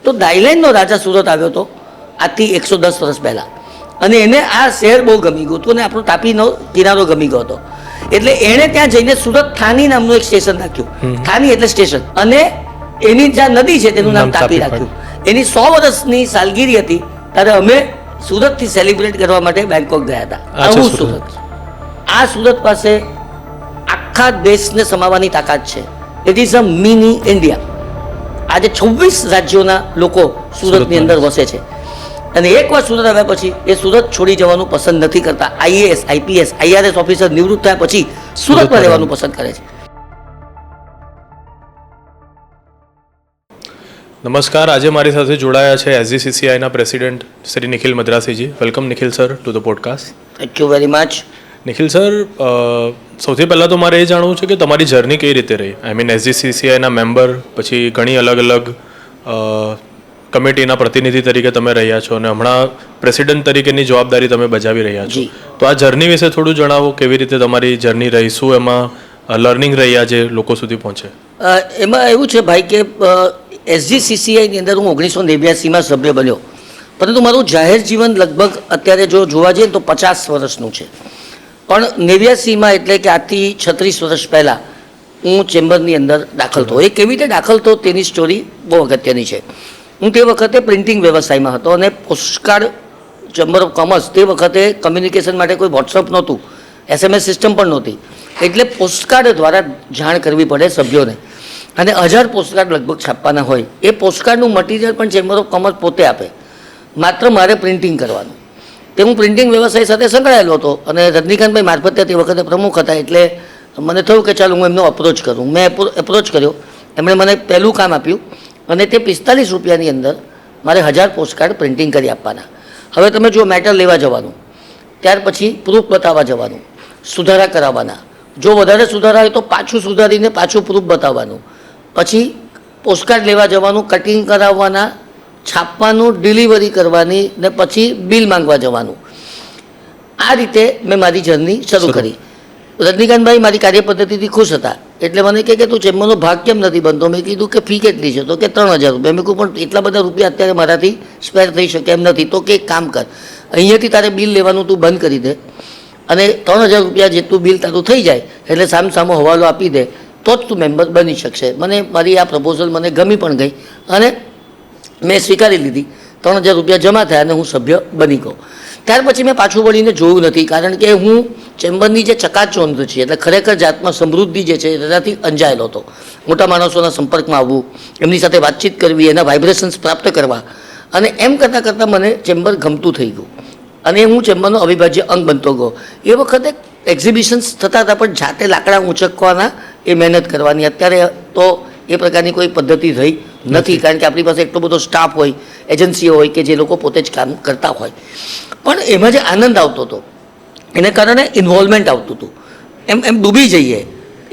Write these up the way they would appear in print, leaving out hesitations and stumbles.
તો દાયલેન્ડનો રાજા સુરત આવ્યો હતો આજથી 110 વર્ષ પહેલાં, અને એને આ શહેર બહુ ગમી ગયું હતું અને આપણો તાપીનો કિનારો ગમી ગયો હતો. એટલે એણે ત્યાં જઈને સુરત થાની નામનું એક સ્ટેશન રાખ્યું. થાની એટલે સ્ટેશન, અને એની જ્યાં નદી છે તેનું નામ તાપી રાખ્યું. એની 100 વર્ષની સાલગીરી હતી ત્યારે અમે સુરતથી સેલિબ્રેટ કરવા માટે બેંકોક ગયા હતા. આવું સુરત, આ સુરત પાસે આખા દેશને સમાવવાની તાકાત છે. It is a mini India. આજે 26 રાજ્યોના લોકો સુરતની અંદર વસે છે, અને એકવાર સુરત આવ્યા પછી એ સુરત છોડી જવાનું પસંદ નથી કરતા. IAS, IPS, IRS ઓફિસર નિવૃત્ત થયા પછી સુરતમાં રહેવાનું પસંદ કરે છે. નમસ્કાર, આજે મારી સાથે જોડાયા છે SGCCIના president Shri Nikhil Madrasiji. Welcome Nikhil sir to the podcast. Thank you very much. Nikhil sir, સૌથી પહેલાં તો મારે એ જાણવું છે કે તમારી જર્ની કઈ રીતે રહી. આઈ મીન SGCCIના મેમ્બર, પછી ઘણી અલગ અલગ કમિટીના પ્રતિનિધિ તરીકે તમે રહ્યા છો, અને હમણાં પ્રેસિડેન્ટ તરીકેની જવાબદારી તમે બજાવી રહ્યા છો. તો આ જર્ની વિશે થોડું જણાવો, કેવી રીતે તમારી જર્ની રહી, શું એમાં લર્નિંગ રહી આજે લોકો સુધી પહોંચે. એમાં એવું છે ભાઈ કે SGCCIની અંદર હું 1989માં સભ્ય બન્યો, પરંતુ મારું જાહેર જીવન લગભગ અત્યારે જો જોવા જઈએ તો 50 વર્ષનું છે. પણ 89માં એટલે કે આજથી 36 વર્ષ પહેલાં હું ચેમ્બરની અંદર દાખલ થયો. એ કેવી રીતે દાખલ થયો તેની સ્ટોરી બહુ અગત્યની છે. હું તે વખતે પ્રિન્ટિંગ વ્યવસાયમાં હતો, અને પોસ્ટકાર્ડ ચેમ્બર ઓફ કોમર્સ તે વખતે કમ્યુનિકેશન માટે કોઈ વોટ્સઅપ નહોતું, SMS સિસ્ટમ પણ નહોતી, એટલે પોસ્ટકાર્ડ દ્વારા જાણ કરવી પડે સભ્યોને, અને 1000 પોસ્ટકાર્ડ લગભગ છાપવાના હોય. એ પોસ્ટકાર્ડનું મટીરિયલ પણ ચેમ્બર ઓફ કોમર્સ પોતે આપે, માત્ર મારે પ્રિન્ટિંગ કરવાનું. તે હું પ્રિન્ટિંગ વ્યવસાય સાથે સંકળાયેલો હતો, અને રજનીકાંતભાઈ મારફતે તે વખતે પ્રમુખ હતા, એટલે મને થયું કે ચાલો હું એમનો અપ્રોચ કરું. મેં એપ્રોચ કર્યો, એમણે મને પહેલું કામ આપ્યું, અને તે 45 રૂપિયાની અંદર મારે 1000 પોસ્ટકાર્ડ પ્રિન્ટિંગ કરી આપવાના. હવે તમે જો મેટર લેવા જવાનું, ત્યાર પછી પ્રૂફ બતાવવા જવાનું, સુધારા કરાવવાના, જો વધારે સુધારા હોય તો પાછું સુધારીને પાછું પ્રૂફ બતાવવાનું, પછી પોસ્ટકાર્ડ લેવા જવાનું, કટિંગ કરાવવાના, છાપવાનું, ડિલિવરી કરવાની, ને પછી બિલ માંગવા જવાનું. આ રીતે મેં મારી જર્ની શરૂ કરી. રજનીકાંતભાઈ મારી કાર્યપદ્ધતિથી ખુશ હતા, એટલે મને કહે કે તું ચેમ્બરનો ભાગ કેમ નથી બનતો. મેં કીધું કે ફી કેટલી છે? તો કે 3000 રૂપિયા. મેં કહ્યું પણ એટલા બધા રૂપિયા અત્યારે મારાથી સ્પેર થઈ શકે એમ નથી. તો કે એક કામ કર, અહીંયાથી તારે બિલ લેવાનું તું બંધ કરી દે, અને 3000 રૂપિયા જેટલું બિલ તારું થઈ જાય એટલે સામસામો હવાલો આપી દે, તો જ તું મેમ્બર બની શકશે. મને મારી આ પ્રપોઝલ મને ગમી પણ ગઈ, અને મેં સ્વીકારી લીધી. 3000 રૂપિયા જમા થયા અને હું સભ્ય બની ગયો. ત્યાર પછી મેં પાછું વળીને જોયું નથી, કારણ કે હું ચેમ્બરની જે ચકાચોંધ છે, એટલે ખરેખર જાતમાં સમૃદ્ધિ જે છે તેનાથી અંજાયેલો હતો. મોટા માણસોના સંપર્કમાં આવવું, એમની સાથે વાતચીત કરવી, એના વાઇબ્રેશન્સ પ્રાપ્ત કરવા, અને એમ કરતાં કરતાં મને ચેમ્બર ગમતું થઈ ગયું, અને હું ચેમ્બરનો અવિભાજ્ય અંગ બનતો ગયો. એ વખતે એક્ઝિબિશન્સ થતા હતા, પણ જાતે લાકડા ઊંચકવાના, એ મહેનત કરવાની. અત્યારે તો એ પ્રકારની કોઈ પદ્ધતિ રહી નથી, કારણ કે આપણી પાસે એટલો બધો સ્ટાફ હોય, એજન્સીઓ હોય કે જે લોકો પોતે જ કામ કરતા હોય. પણ એમાં જે આનંદ આવતો હતો એને કારણે ઇન્વોલ્વમેન્ટ આવતું હતું, એમ ડૂબી જઈએ,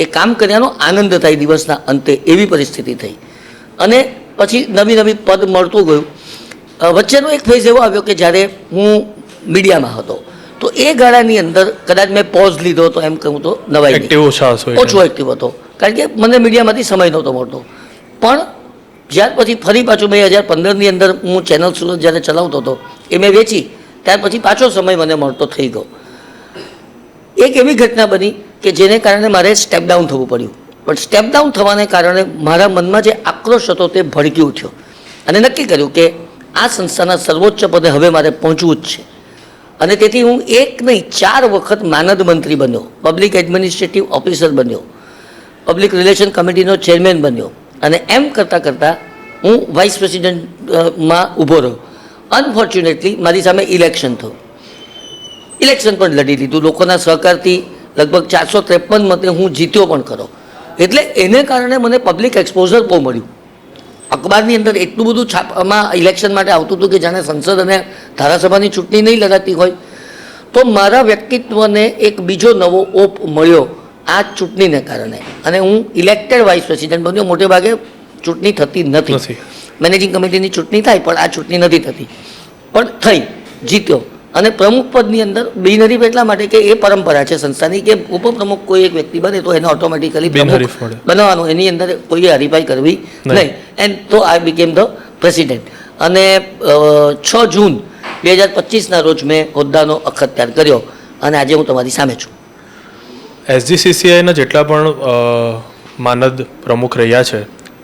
એ કામ કર્યાનો આનંદ થાય દિવસના અંતે, એવી પરિસ્થિતિ થઈ. અને પછી નવી પદ મળતું ગયું. વચ્ચેનો એક ફેઝ એવો આવ્યો કે જ્યારે હું મીડિયામાં હતો, તો એ ગાળાની અંદર કદાચ મેં પોઝ લીધો હતો એમ કહું તો નવાઈ, ઓછો એક્ટિવ હતો, કારણ કે મને મીડિયામાંથી સમય નહોતો મળતો. પણ જ્યાર પછી ફરી પાછું 2015ની અંદર હું ચેનલ સુરત જ્યારે ચલાવતો હતો એ મેં વેચી, ત્યાર પછી પાછો સમય મને મળતો થઈ ગયો. એક એવી ઘટના બની કે જેને કારણે મારે સ્ટેપ ડાઉન થવું પડ્યું. પણ સ્ટેપ ડાઉન થવાને કારણે મારા મનમાં જે આક્રોશ હતો તે ભડકી ઉઠ્યો, અને નક્કી કર્યું કે આ સંસ્થાના સર્વોચ્ચ પદે હવે મારે પહોંચવું જ છે. અને તેથી હું એક નહીં 4 વખત માનદ મંત્રી બન્યો, પબ્લિક એડમિનિસ્ટ્રેટિવ ઓફિસર બન્યો, પબ્લિક રિલેશન કમિટીનો ચેરમેન બન્યો, અને એમ કરતાં કરતાં હું વાઇસ પ્રેસિડેન્ટમાં ઊભો રહ્યો. અનફોર્ચ્યુનેટલી મારી સામે ઇલેક્શન થયું. ઇલેક્શન પણ લડી લીધું લોકોના સહકારથી, લગભગ 453 મતે હું જીત્યો પણ ખરો. એટલે એને કારણે મને પબ્લિક એક્સપોઝર બહુ મળ્યું. અખબારની અંદર એટલું બધું છાપવામાં ઇલેક્શન માટે આવતું હતું કે જાણે સંસદ અને ધારાસભાની ચૂંટણી નહીં લગાતી હોય. તો મારા વ્યક્તિત્વને એક બીજો નવો ઓપ મળ્યો આ ચૂંટણીને કારણે, અને હું ઇલેક્ટેડ વાઇસ પ્રેસિડેન્ટ બન્યો. મોટે ભાગે ચૂંટણી થતી નથી, મેનેજિંગ કમિટીની ચૂંટણી થાય પણ આ ચૂંટણી નથી થતી, પણ થઈ, જીત્યો. અને પ્રમુખ પદની અંદર બિનહરીફ એટલા માટે કે એ પરંપરા છે સંસ્થાની કે ઉપપ્રમુખ કોઈ એક વ્યક્તિ બને તો એને ઓટોમેટિકલી પ્રમુખ બનાવવાનો, એની અંદર કોઈએ હરીફાઈ કરવી નહીં. એન્ડ તો આઈ બીકેમ ધ પ્રેસિડેન્ટ, અને 6 જૂન 2025ના રોજ મેં હોદ્દાનો અખત્યાર કર્યો અને આજે હું તમારી સામે છું. એસજીસીસીઆઈના જેટલા પણ માનદ પ્રમુખ રહ્યા છે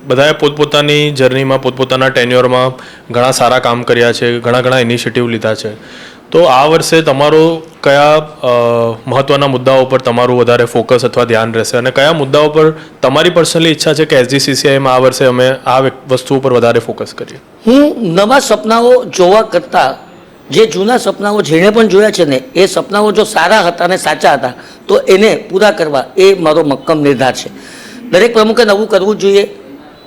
બધાએ પોતપોતાની જર્નીમાં પોતપોતાના ટેન્યોરમાં ઘણા સારા કામ કર્યા છે, ઘણા ઇનિશિયેટિવ લીધા છે. તો આ વર્ષે તમારો કયા મહત્ત્વના મુદ્દાઓ પર તમારું વધારે ફોકસ અથવા ધ્યાન રહેશે અને કયા મુદ્દાઓ પર તમારી પર્સનલી ઈચ્છા છે કે એસજીસીસીઆઈમાં આ વર્ષે અમે આ વસ્તુ ઉપર વધારે ફોકસ કરીએ? હું નવા સપનાઓ જોવા કરતાં જે જૂના સપનાઓ જેણે પણ જોયા છે ને એ સપનાઓ જો સારા હતા અને સાચા હતા તો એને પૂરા કરવા એ મારો મક્કમ નિર્ધાર છે. દરેક પ્રમુખે નવું કરવું જ જોઈએ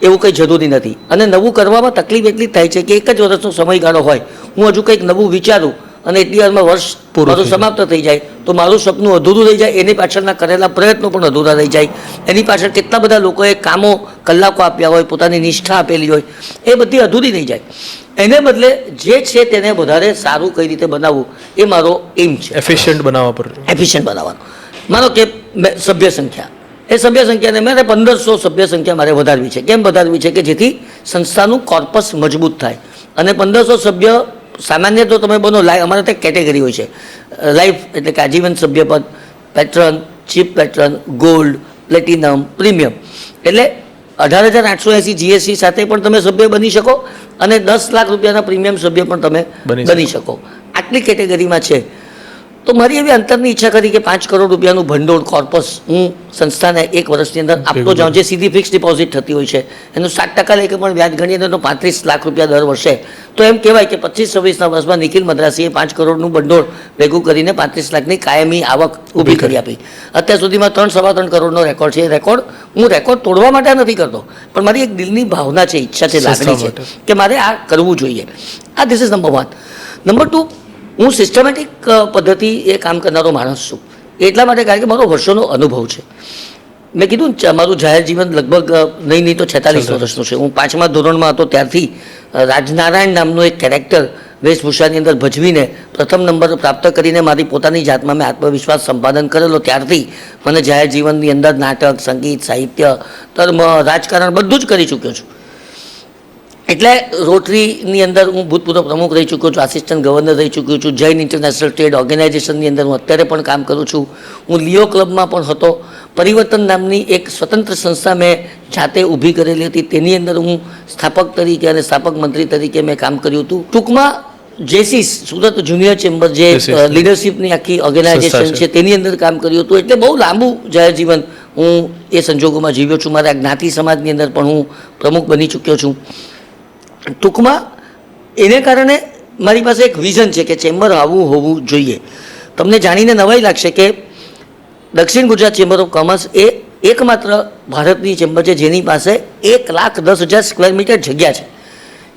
એવું કંઈ જરૂરી નથી, અને નવું કરવામાં તકલીફ એટલી થાય છે કે એક જ વર્ષનો સમયગાળો હોય, હું હજુ કંઈક નવું વિચારું અને એટલી વારમાં વર્ષ મારું સમાપ્ત થઈ જાય તો મારું સપનું અધૂરું રહી જાય, એની પાછળના કરેલા પ્રયત્નો પણ અધૂરા રહી જાય, એની પાછળ કેટલા બધા લોકોએ કામો કલાકો આપ્યા હોય, પોતાની નિષ્ઠા આપેલી હોય, એ બધી અધૂરી રહી જાય. એને બદલે જે છે તેને વધારે સારું કઈ રીતે બનાવવું એ મારો એમ છે. એફિશિયન્ટ બનાવવા પર એફિશિયન્ટ બનાવવાનું. માનો કે સભ્ય સંખ્યા, એ સભ્ય સંખ્યાને મારે 1500 સભ્ય સંખ્યા મારે વધારવી છે. કેમ વધારવી છે? કે જેથી સંસ્થાનું કોર્પસ મજબૂત થાય. અને 1500 સભ્ય સામાન્ય તો તમે બનો, અમારે ત્યાં કેટેગરી હોય છે, લાઈફ એટલે કે આજીવન સભ્યપદ, patron, chief patron, gold, platinum, premium. એટલે 18,880 જીએસટી સાથે પણ તમે સભ્ય બની શકો અને 10 લાખ રૂપિયાના પ્રીમિયમ સભ્ય પણ તમે બની શકો. આટલી કેટેગરીમાં છે. તો મારી એવી અંતરની ઈચ્છા કરી કે 5 કરોડ રૂપિયાનું ભંડોળ કોર્પસ હું સંસ્થાને 1 વર્ષની અંદર આપતો જાઉં, જે સીધી ફિક્સ ડિપોઝિટ થતી હોય છે એનું 7% લેખે પણ વ્યાજ ગણીને તો 35 લાખ રૂપિયા દર વર્ષે. તો એમ કહેવાય કે 25-26ના વર્ષમાં નિખિલ મદ્રાસીએ 5 કરોડનું ભંડોળ ભેગું કરીને 35 લાખની કાયમી આવક ઊભી કરી આપી. અત્યાર સુધીમાં 3-3.25 કરોડનો રેકોર્ડ છે. હું રેકોર્ડ તોડવા માટે નથી કરતો, પણ મારી એક દિલની ભાવના છે, ઈચ્છા છે, લાગણી છે કે મારે આ કરવું જોઈએ. આ ધીસ ઇઝ નંબર 1. નંબર 2, હું સિસ્ટમેટિક પદ્ધતિ એ કામ કરનારો માણસ છું. એટલા માટે કારણ કે મારો વર્ષોનો અનુભવ છે. મેં કીધું ને મારું જાહેર જીવન લગભગ નહીં તો 46 વર્ષનું છે. હું 5મા ધોરણમાં હતો ત્યારથી રાજનારાયણ નામનો એક કેરેક્ટર વેશભૂષાની અંદર ભજવીને પ્રથમ નંબર પ્રાપ્ત કરીને મારી પોતાની જાતમાં મેં આત્મવિશ્વાસ સંપાદન કરેલો. ત્યારથી મને જાહેર જીવનની અંદર નાટક, સંગીત, સાહિત્ય, ધર્મ, રાજકારણ બધું જ કરી ચૂક્યો છું. એટલે રોટરીની અંદર હું ભૂતપૂર્વ પ્રમુખ રહી ચૂક્યો છું, આસિસ્ટન્ટ ગવર્નર રહી ચૂક્યો છું, જૈન ઇન્ટરનેશનલ ટ્રેડ ઓર્ગેનાઇઝેશનની અંદર હું અત્યારે પણ કામ કરું છું. હું લિયો ક્લબમાં પણ હતો. પરિવર્તન નામની એક સ્વતંત્ર સંસ્થા મેં જાતે ઊભી કરેલી હતી, તેની અંદર હું સ્થાપક તરીકે અને સ્થાપક મંત્રી તરીકે મેં કામ કર્યું હતું. ટૂંકમાં જેસીસ સુરત જુનિયર ચેમ્બર જે લીડરશિપની આખી ઓર્ગેનાઇઝેશન છે તેની અંદર કામ કર્યું હતું. એટલે બહુ લાંબુ જાહેર જીવન હું એ સંજોગોમાં જીવ્યો છું. મારા જ્ઞાતિ સમાજની અંદર પણ હું પ્રમુખ બની ચૂક્યો છું. ટૂંકમાં એને કારણે મારી પાસે એક વિઝન છે કે ચેમ્બર આવું હોવું જોઈએ. તમને જાણીને નવાઈ લાગશે કે દક્ષિણ ગુજરાત ચેમ્બર ઓફ કોમર્સ એ એકમાત્ર ભારતની ચેમ્બર છે જેની પાસે 1,10,000 સ્ક્વેર મીટર જગ્યા છે.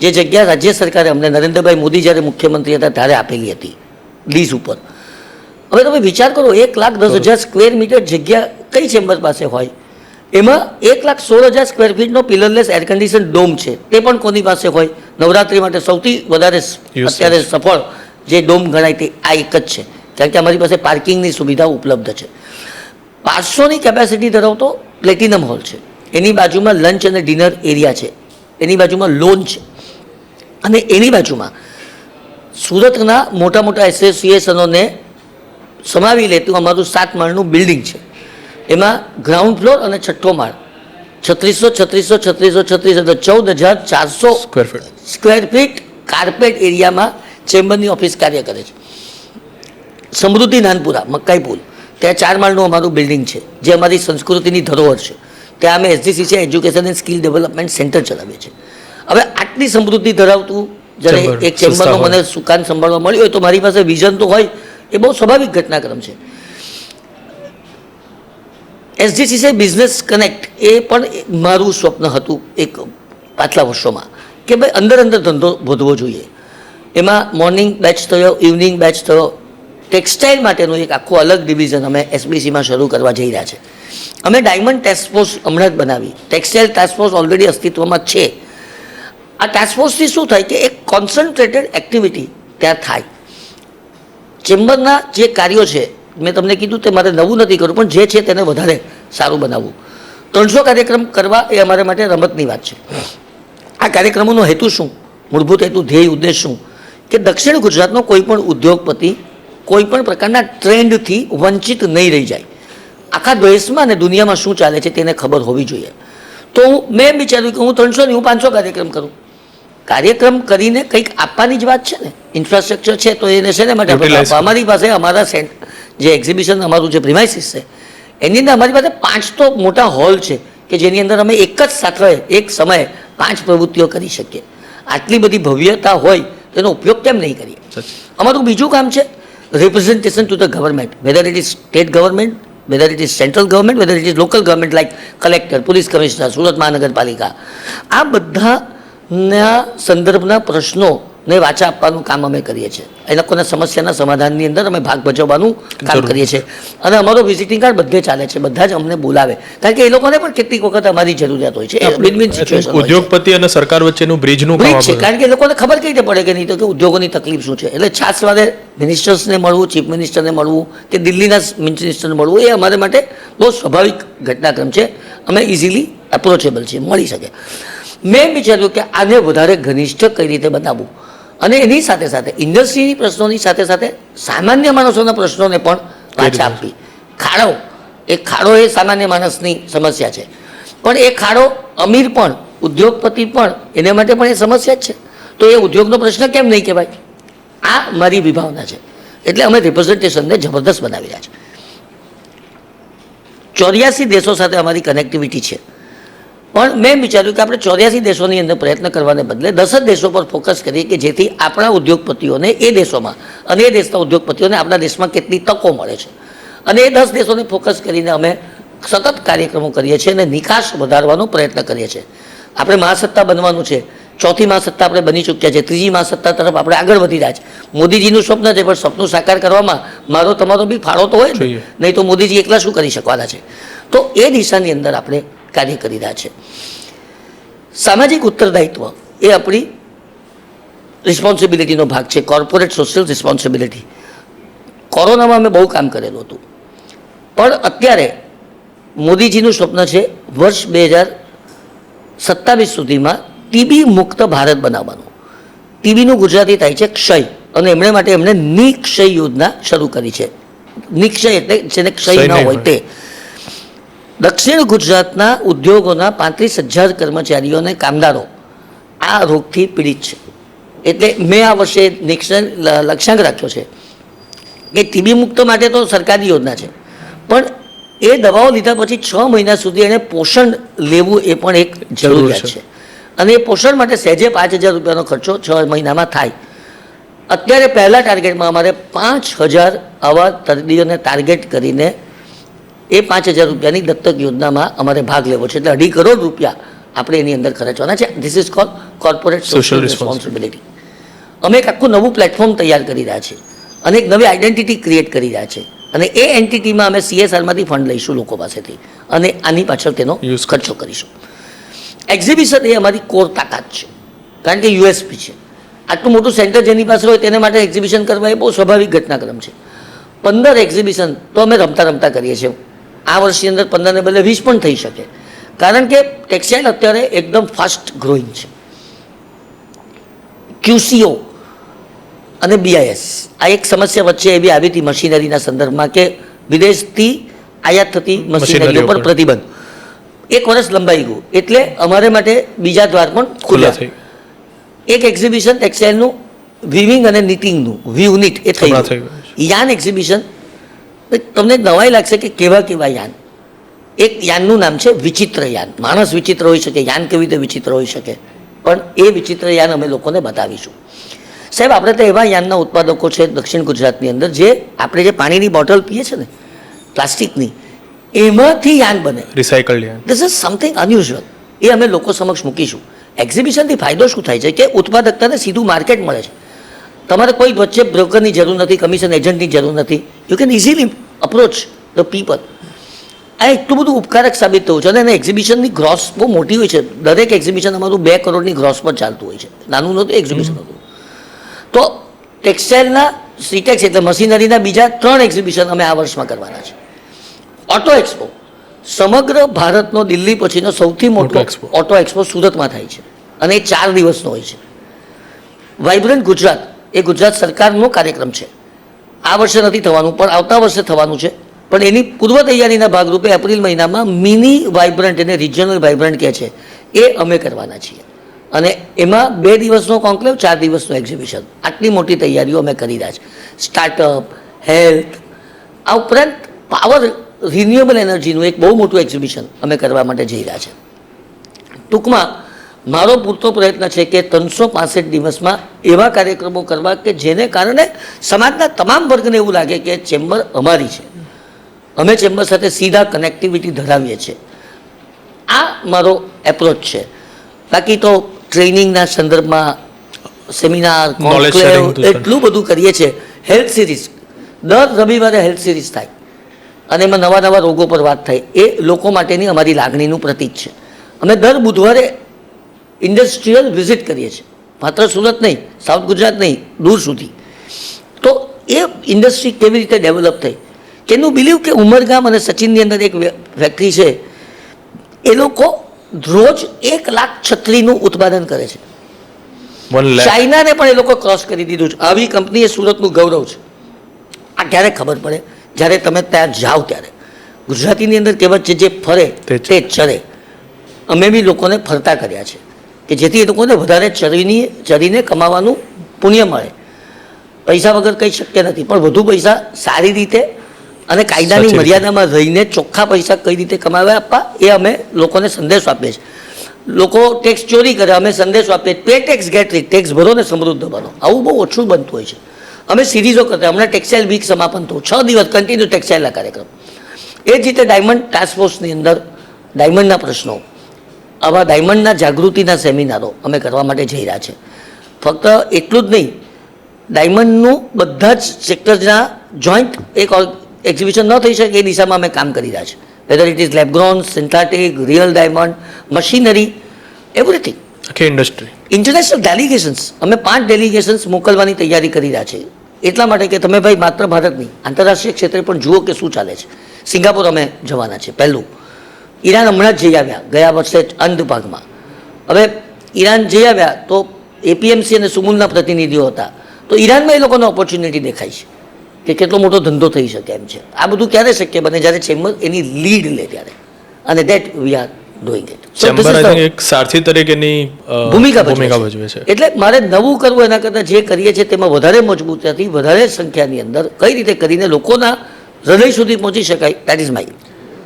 જે જગ્યા રાજ્ય સરકારે અમને નરેન્દ્રભાઈ મોદી જ્યારે મુખ્યમંત્રી હતા ત્યારે આપેલી હતી લીઝ ઉપર. હવે તમે વિચાર કરો, 1,10,000 સ્ક્વેર મીટર જગ્યા કઈ ચેમ્બર પાસે હોય? એમાં 1,16,000 સ્ક્વેર ફીટનો પિલરલેસ એર કન્ડિશન ડોમ છે, તે પણ કોની પાસે હોય? નવરાત્રિ માટે સૌથી વધારે અત્યારે સફળ જે ડોમ ગણાય તે આ એક જ છે, કારણ કે અમારી પાસે પાર્કિંગની સુવિધા ઉપલબ્ધ છે. 500ની કેપેસિટી ધરાવતો પ્લેટિનમ હોલ છે. એની બાજુમાં લંચ અને ડિનર એરિયા છે, એની બાજુમાં લોન છે, અને એની બાજુમાં સુરતના મોટા મોટા એસોસિએશનોને સમાવી લેતું અમારું 7 માળનું બિલ્ડિંગ છે. એમાં ગ્રાઉન્ડ ફ્લોર અને 6ઠ્ઠો માળ 3636 એટલે 14,400 સ્ક્વેર ફીટ કાર્પેટ એરિયામાં ચેમ્બરની ઓફિસ કાર્ય કરે છે. સમૃદ્ધિ નાનપુરા મકાઈ પુલ ત્યાં 4 માળનું અમારું બિલ્ડિંગ છે જે અમારી સંસ્કૃતિની ધરોહર છે. ત્યાં અમે SGCC education and skill development centre ચલાવીએ છીએ. હવે આટલી સમૃદ્ધિ ધરાવતું જ્યારે એક ચેમ્બરનો મને સુકાન સંભાળવા મળ્યું હોય તો મારી પાસે વિઝન તો હોય, એ બહુ સ્વાભાવિક ઘટનાક્રમ છે. એસજીસીસી બિઝનેસ કનેક્ટ એ પણ મારું સ્વપ્ન હતું એક પાછલા વર્ષોમાં કે ભાઈ અંદર ધંધો વધવો જોઈએ. એમાં મોર્નિંગ બેચ થયો, ઇવનિંગ બેચ થયો. ટેક્સટાઇલ માટેનું એક આખું અલગ ડિવિઝન અમે એસબીસીમાં શરૂ કરવા જઈ રહ્યા છે. અમે ડાયમંડ ટાસ્ક ફોર્સ હમણાં જ બનાવી. ટેક્સટાઇલ ટાસ્ક ફોર્સ ઓલરેડી અસ્તિત્વમાં છે. આ ટાસ્ક ફોર્સથી શું થાય કે એક કોન્સન્ટ્રેટેડ એક્ટિવિટી ત્યાં થાય. ચેમ્બરના જે કાર્યો છે મેં તમને કીધું તે મારે નવું નથી કરવું, પણ જે છે તેને વધારે સારું બનાવવું. 300 કાર્યક્રમ કરવા એ અમારા માટે રમતની વાત છે. આ કાર્યક્રમોનો હેતુ શું? મૂળભૂત હેતુ ધ્યેય ઉદ્દેશ શું કે દક્ષિણ ગુજરાતનો કોઈ પણ ઉદ્યોગપતિ કોઈ પણ પ્રકારના ટ્રેન્ડથી વંચિત નહીં રહી જાય. આખા દેશમાં અને દુનિયામાં શું ચાલે છે તેને ખબર હોવી જોઈએ. તો મેં વિચાર્યું કે હું 300 નહીં, હું 500 કાર્યક્રમ કરું. કાર્યક્રમ કરીને કંઈક આપવાની જ વાત છે ને. ઇન્ફ્રાસ્ટ્રક્ચર છે તો એને છે ને માટે અમારી પાસે અમારા જે એક્ઝિબિશન અમારું જે પ્રિમાઇસીસ છે એની અંદર અમારી પાસે 5 તો મોટા હોલ છે કે જેની અંદર અમે એક જ સાથે એક સમયે 5 પ્રવૃત્તિઓ કરી શકીએ. આટલી બધી ભવ્યતા હોય તેનો ઉપયોગ કેમ નહીં કરીએ. અમારું બીજું કામ છે representation to the government, weather it is state government, weather it is central government, weather it is local government like collector, police commissioner, Surat મહાનગરપાલિકા. આ બધાના સંદર્ભના પ્રશ્નોને વાચા આપવાનું કામ અમે કરીએ છીએ. એ લોકોના સમસ્યાના સમાધાનની અંદર અમે ભાગ ભજવવાનું કામ કરીએ છીએ. અને અમારો વિઝિટિંગ કાર્ડ બધે ચાલે છે, બધા જ અમને બોલાવે, કારણ કે એ લોકોને પણ કેટલીક વખત અમારી જરૂરિયાત હોય છે. વિન-વિન સિચ્યુએશન હોય છે. ઉદ્યોગપતિ અને સરકાર વચ્ચેનું બ્રિજનું કામ છે, કારણ કે એ લોકોને ખબર કઈ રીતે પડે કે નહીં તો કે ઉદ્યોગોની તકલીફ શું છે. એટલે છાસવારે મિનિસ્ટર્સને મળવું, ચીફ મિનિસ્ટરને મળવું કે દિલ્હીના મિનિસ્ટરને મળવું એ અમારે માટે બહુ સ્વાભાવિક ઘટનાક્રમ છે. અમે ઇઝીલી એપ્રોચેબલ છીએ, મળી શકે. મેં વિચાર્યું કે આને વધારે ઘનિષ્ઠ કઈ રીતે બનાવવું અને એની સાથે સાથે ઇન્ડસ્ટ્રીની પ્રશ્નોની સાથે સાથે સામાન્ય માણસોના પ્રશ્નોને પણ પાછા આપવી. ખાડો એ સામાન્ય માણસની સમસ્યા છે, પણ એ ખાડો અમીર પણ ઉદ્યોગપતિ પણ એને માટે પણ એ સમસ્યા જ છે. તો એ ઉદ્યોગનો પ્રશ્ન કેમ નહીં કહેવાય? આ મારી વિભાવના છે. એટલે અમે રિપ્રેઝન્ટેશનને જબરદસ્ત બનાવી રહ્યા છીએ. 84 દેશો સાથે અમારી કનેક્ટિવિટી છે, પણ મેં વિચાર્યું કે આપણે 84 દેશોની અંદર પ્રયત્ન કરવાને બદલે 10 જ દેશો પર ફોકસ કરીએ કે જેથી આપણા ઉદ્યોગપતિઓને એ દેશોમાં અને એ દેશના ઉદ્યોગપતિઓને આપણા દેશમાં કેટલી તકો મળે છે. અને એ 10 દેશોને ફોકસ કરીને અમે સતત કાર્યક્રમો કરીએ છીએ અને નિકાસ વધારવાનો પ્રયત્ન કરીએ છીએ. આપણે મહાસત્તા બનવાનું છે. 4થી મહાસત્તા આપણે બની ચૂક્યા છે. 3જી મહાસત્તા તરફ આપણે આગળ વધી રહ્યા છે. મોદીજીનું સ્વપ્ન છે, પણ સપનું સાકાર કરવામાં મારો તમારો બી ફાળો તો હોય ને, નહીં તો મોદીજી એકલા શું કરી શકવાના છે. તો એ દિશાની અંદર આપણે કાર્ય કરી રહ્યા છે. સામાજિક ઉત્તરદાયિત્વ એ આપણી રિસ્પોન્સિબિલિટીનો ભાગ છે. Corporate social responsibility. કોરોનામાં અમે બહુ કામ કરેલું હતું, પણ અત્યારે મોદીજીનું સ્વપ્ન છે વર્ષ 2027 સુધીમાં ટીબી મુક્ત ભારત બનાવવાનું. ટીબીનું ગુજરાતી થાય છે ક્ષય, અને એમણે માટે એમણે નિક્ષય યોજના શરૂ કરી છે. નિક્ષય એટલે જેને ક્ષય ન હોય તે. દક્ષિણ ગુજરાતના ઉદ્યોગોના 35,000 કર્મચારીઓ અને કામદારો આ રોગથી પીડિત છે. એટલે મેં આ વર્ષે લક્ષ્યાંક રાખ્યો છે કે ટીબી મુક્ત માટે તો સરકારી યોજના છે, પણ એ દવાઓ લીધા પછી 6 મહિના સુધી એને પોષણ લેવું એ પણ એક જરૂરિયાત છે. અને એ પોષણ માટે સહેજે 5,000 રૂપિયાનો ખર્ચો 6 મહિનામાં થાય. અત્યારે પહેલા ટાર્ગેટમાં અમારે 5,000 આવા દર્દીઓને ટાર્ગેટ કરીને એ 5,000 રૂપિયાની દત્તક યોજનામાં અમારે ભાગ લેવો છે. એટલે 2.5 કરોડ રૂપિયા આપણે એની અંદર ખર્ચવાના છે. This is called corporate social responsibility. અમે એક આખું નવું પ્લેટફોર્મ તૈયાર કરી રહ્યા છીએ અને એક નવી આઈડેન્ટિટી ક્રિએટ કરી રહ્યા છે. અને એ એન્ટિટીમાં અમે CSRમાંથી ફંડ લઈશું લોકો પાસેથી અને આની પાછળ તેનો ખર્ચો કરીશું. એક્ઝિબિશન એ અમારી કોર તાકાત છે, કારણ કે USP છે. આટલું મોટું સેન્ટર જેની પાસે હોય તેને માટે એક્ઝિબિશન કરવા એ બહુ સ્વાભાવિક ઘટનાક્રમ છે. 15 એક્ઝિબિશન તો અમે રમતા કરીએ છીએ. આ વર્ષની અંદર 15ને બદલે 20 પણ થઈ શકે, કારણ કે ટેક્સટાઇલ અત્યારે એકદમ ફાસ્ટ ગ્રોઈંગ છે. QCO અને BIS આ એક સમસ્યા વચ્ચે એવી આવી હતી મશીનરીના સંદર્ભમાં કે વિદેશથી આયાત થતી મશીનરીઓ પર પ્રતિબંધ 1 વર્ષ લંબાઈ ગયું. એટલે અમારે માટે બીજા દ્વાર પણ ખુલ્યા. એક એક્ઝિબિશન ટેક્સટાઇલનું વિવિંગ અને નિટિંગનું યુનિટ એ થઈ ગયું. યાન એક્ઝિબિશન, તમને નવાઈ લાગશે કે કેવા યાન. એક યાનનું નામ છે વિચિત્ર યાન. માણસ વિચિત્ર હોઈ શકે, યાન કેવી રીતે વિચિત્ર હોઈ શકે, પણ એ વિચિત્ર યાન અમે લોકોને બતાવીશું. સાહેબ, આપણે તો એવા યાનના ઉત્પાદકો છે દક્ષિણ ગુજરાતની અંદર જે આપણે જે પાણીની બોટલ પીએ છીએ ને પ્લાસ્ટિકની, એમાંથી યાન બને, recycled yarn. This is something unusual. એ અમે લોકો સમક્ષ મૂકીશું. એક્ઝિબિશનથી ફાયદો શું થાય છે કે ઉત્પાદકતાને સીધું માર્કેટ મળે છે. તમારે કોઈ વચ્ચે બ્રોકરની જરૂર નથી, કમિશન એજન્ટની જરૂર નથી. You can easily approach the people. આ એટલું બધું ઉપકારક સાબિત થયું છે. અને એક્ઝિબિશનની ગ્રોસ બહુ મોટી હોય છે. દરેક એક્ઝિબિશન અમારું 2 કરોડની ગ્રોસ પર ચાલતું હોય છે. નાનું નહોતું એક્ઝિબિશન હતું. તો ટેક્સટાઇલના સીટેક્સ એટલે મશીનરીના બીજા 3 એક્ઝિબિશન અમે આ વર્ષમાં કરવાના છે. ઓટો એક્સપો સમગ્ર ભારતનો દિલ્હી પછીનો સૌથી મોટો ઓટો એક્સપો સુરતમાં થાય છે અને એ 4 દિવસનો હોય છે. વાઇબ્રન્ટ ગુજરાત એ ગુજરાત સરકારનો કાર્યક્રમ છે. આ વર્ષે નથી થવાનું પણ આવતા વર્ષે થવાનું છે. પણ એની પૂર્વ તૈયારીના ભાગરૂપે એપ્રિલ મહિનામાં મિની વાઇબ્રન્ટ એને રિજનલ વાઇબ્રન્ટ કહે છે એ અમે કરવાના છીએ. અને એમાં 2 દિવસનો કોન્ક્લેવ, 4 દિવસનું એક્ઝિબિશન, આટલી મોટી તૈયારીઓ અમે કરી રહ્યા છે. સ્ટાર્ટઅપ, હેલ્થ, આ ઉપરાંત પાવર રિન્યુએબલ એનર્જીનું એક બહુ મોટું એક્ઝિબિશન અમે કરવા માટે જઈ રહ્યા છે. ટૂંકમાં મારો પૂરતો પ્રયત્ન છે કે 365 દિવસમાં એવા કાર્યક્રમો કરવા કે જેને કારણે સમાજના તમામ વર્ગને એવું લાગે કે ચેમ્બર અમારી છે, અમે ચેમ્બર સાથે સીધા કનેક્ટિવિટી ધરાવીએ છીએ. આ મારો એપ્રોચ છે. બાકી તો ટ્રેનિંગના સંદર્ભમાં સેમિનાર, કોન્ક્લેવ એટલું બધું કરીએ છીએ. હેલ્થ સિરીઝ દર રવિવારે હેલ્થ સિરીઝ થાય અને એમાં નવા નવા રોગો પર વાત થાય. એ લોકો માટેની અમારી લાગણીનું પ્રતીક છે. અમે દર બુધવારે ઇન્ડસ્ટ્રીયલ વિઝિટ કરીએ છીએ, માત્ર સુરત નહીં, સાઉથ ગુજરાત નહીં, દૂર સુધી. તો એ ઇન્ડસ્ટ્રી કેવી રીતે ડેવલપ થઈ, કેનું બિલીવ કે ઉમરગામ અને સચિનની અંદર એક ફેક્ટરી છે, એ લોકો રોજ 1 લાખ છત્રીનું ઉત્પાદન કરે છે. ચાઇનાને પણ એ લોકો ક્રોસ કરી દીધું છે. આવી કંપની એ સુરતનું ગૌરવ છે. આ ક્યારે ખબર પડે? જ્યારે તમે ત્યાં જાઓ ત્યારે. ગુજરાતીની અંદર કહેવત છે, જે ફરે તે ચરે. અમે બી લોકોને ફરતા કર્યા છે કે જેથી એ લોકોને વધારે ચરીને કમાવાનું પુણ્ય મળે. પૈસા વગર કંઈ શક્ય નથી, પણ વધુ પૈસા સારી રીતે અને કાયદાની મર્યાદામાં રહીને ચોખ્ખા પૈસા કઈ રીતે કમાવે આપવા, એ અમે લોકોને સંદેશો આપીએ છીએ. લોકો ટેક્સ ચોરી કરે, અમે સંદેશો આપીએ pay tax get rich, tax ભરો ને સમૃદ્ધ બનો. આવું બહુ ઓછું બનતું હોય છે. અમે સિરીઝો કરતા, હમણાં ટેક્સટાઇલ વીક સમાપન થયું, 6 દિવસ કન્ટિન્યુ ટેક્સટાઇલના કાર્યક્રમ. એ જ રીતે ડાયમંડ ટાસ્ક ફોર્સની અંદર ડાયમંડના પ્રશ્નો, આવા ડાયમંડના જાગૃતિના સેમિનારો અમે કરવા માટે જઈ રહ્યા છે. ફક્ત એટલું જ નહીં, ડાયમંડનું બધા જ સેક્ટરના જોઈન્ટ એક એક્ઝિબિશન ન થઈ શકે એ દિશામાં અમે કામ કરી રહ્યા છીએ. Weather it is lab-grown, synthetic, real diamond, machinery, everything. આખી ઇન્ડસ્ટ્રી. ઇન્ટરનેશનલ ડેલિગેશન્સ, અમે 5 ડેલિગેશન્સ મોકલવાની તૈયારી કરી રહ્યા છીએ. એટલા માટે કે તમે ભાઈ માત્ર ભારત નહીં, આંતરરાષ્ટ્રીય ક્ષેત્રે પણ જુઓ કે શું ચાલે છે. સિંગાપોર અમે જવાના છે પહેલું. ઈરાન હમણાં જ જઈ આવ્યા, ગયા વર્ષે અંત ભાગમાં. હવે ઈરાન જઈ આવ્યા તો એપીએમસી અને સુમુલના પ્રતિનિધિઓ હતા. તો ઈરાનમાં એ લોકોને ઓપોર્ચ્યુનિટી દેખાય છે કે કેટલો મોટો ધંધો થઈ શકે એમ છે. આ બધું ક્યારે શક્ય બને? જ્યારે ચેમ્બર એની લીડ લે ત્યારે. અને that we are doing it. Chamber એક સારથી તરીકેની ભૂમિકા ભજવે છે. એટલે મારે નવું કરવું એના કરતાં જે કરીએ છીએ તેમાં વધારે મજબૂતાથી, વધારે સંખ્યાની અંદર કઈ રીતે કરીને લોકોના હૃદય સુધી પહોંચી શકાય, that is my.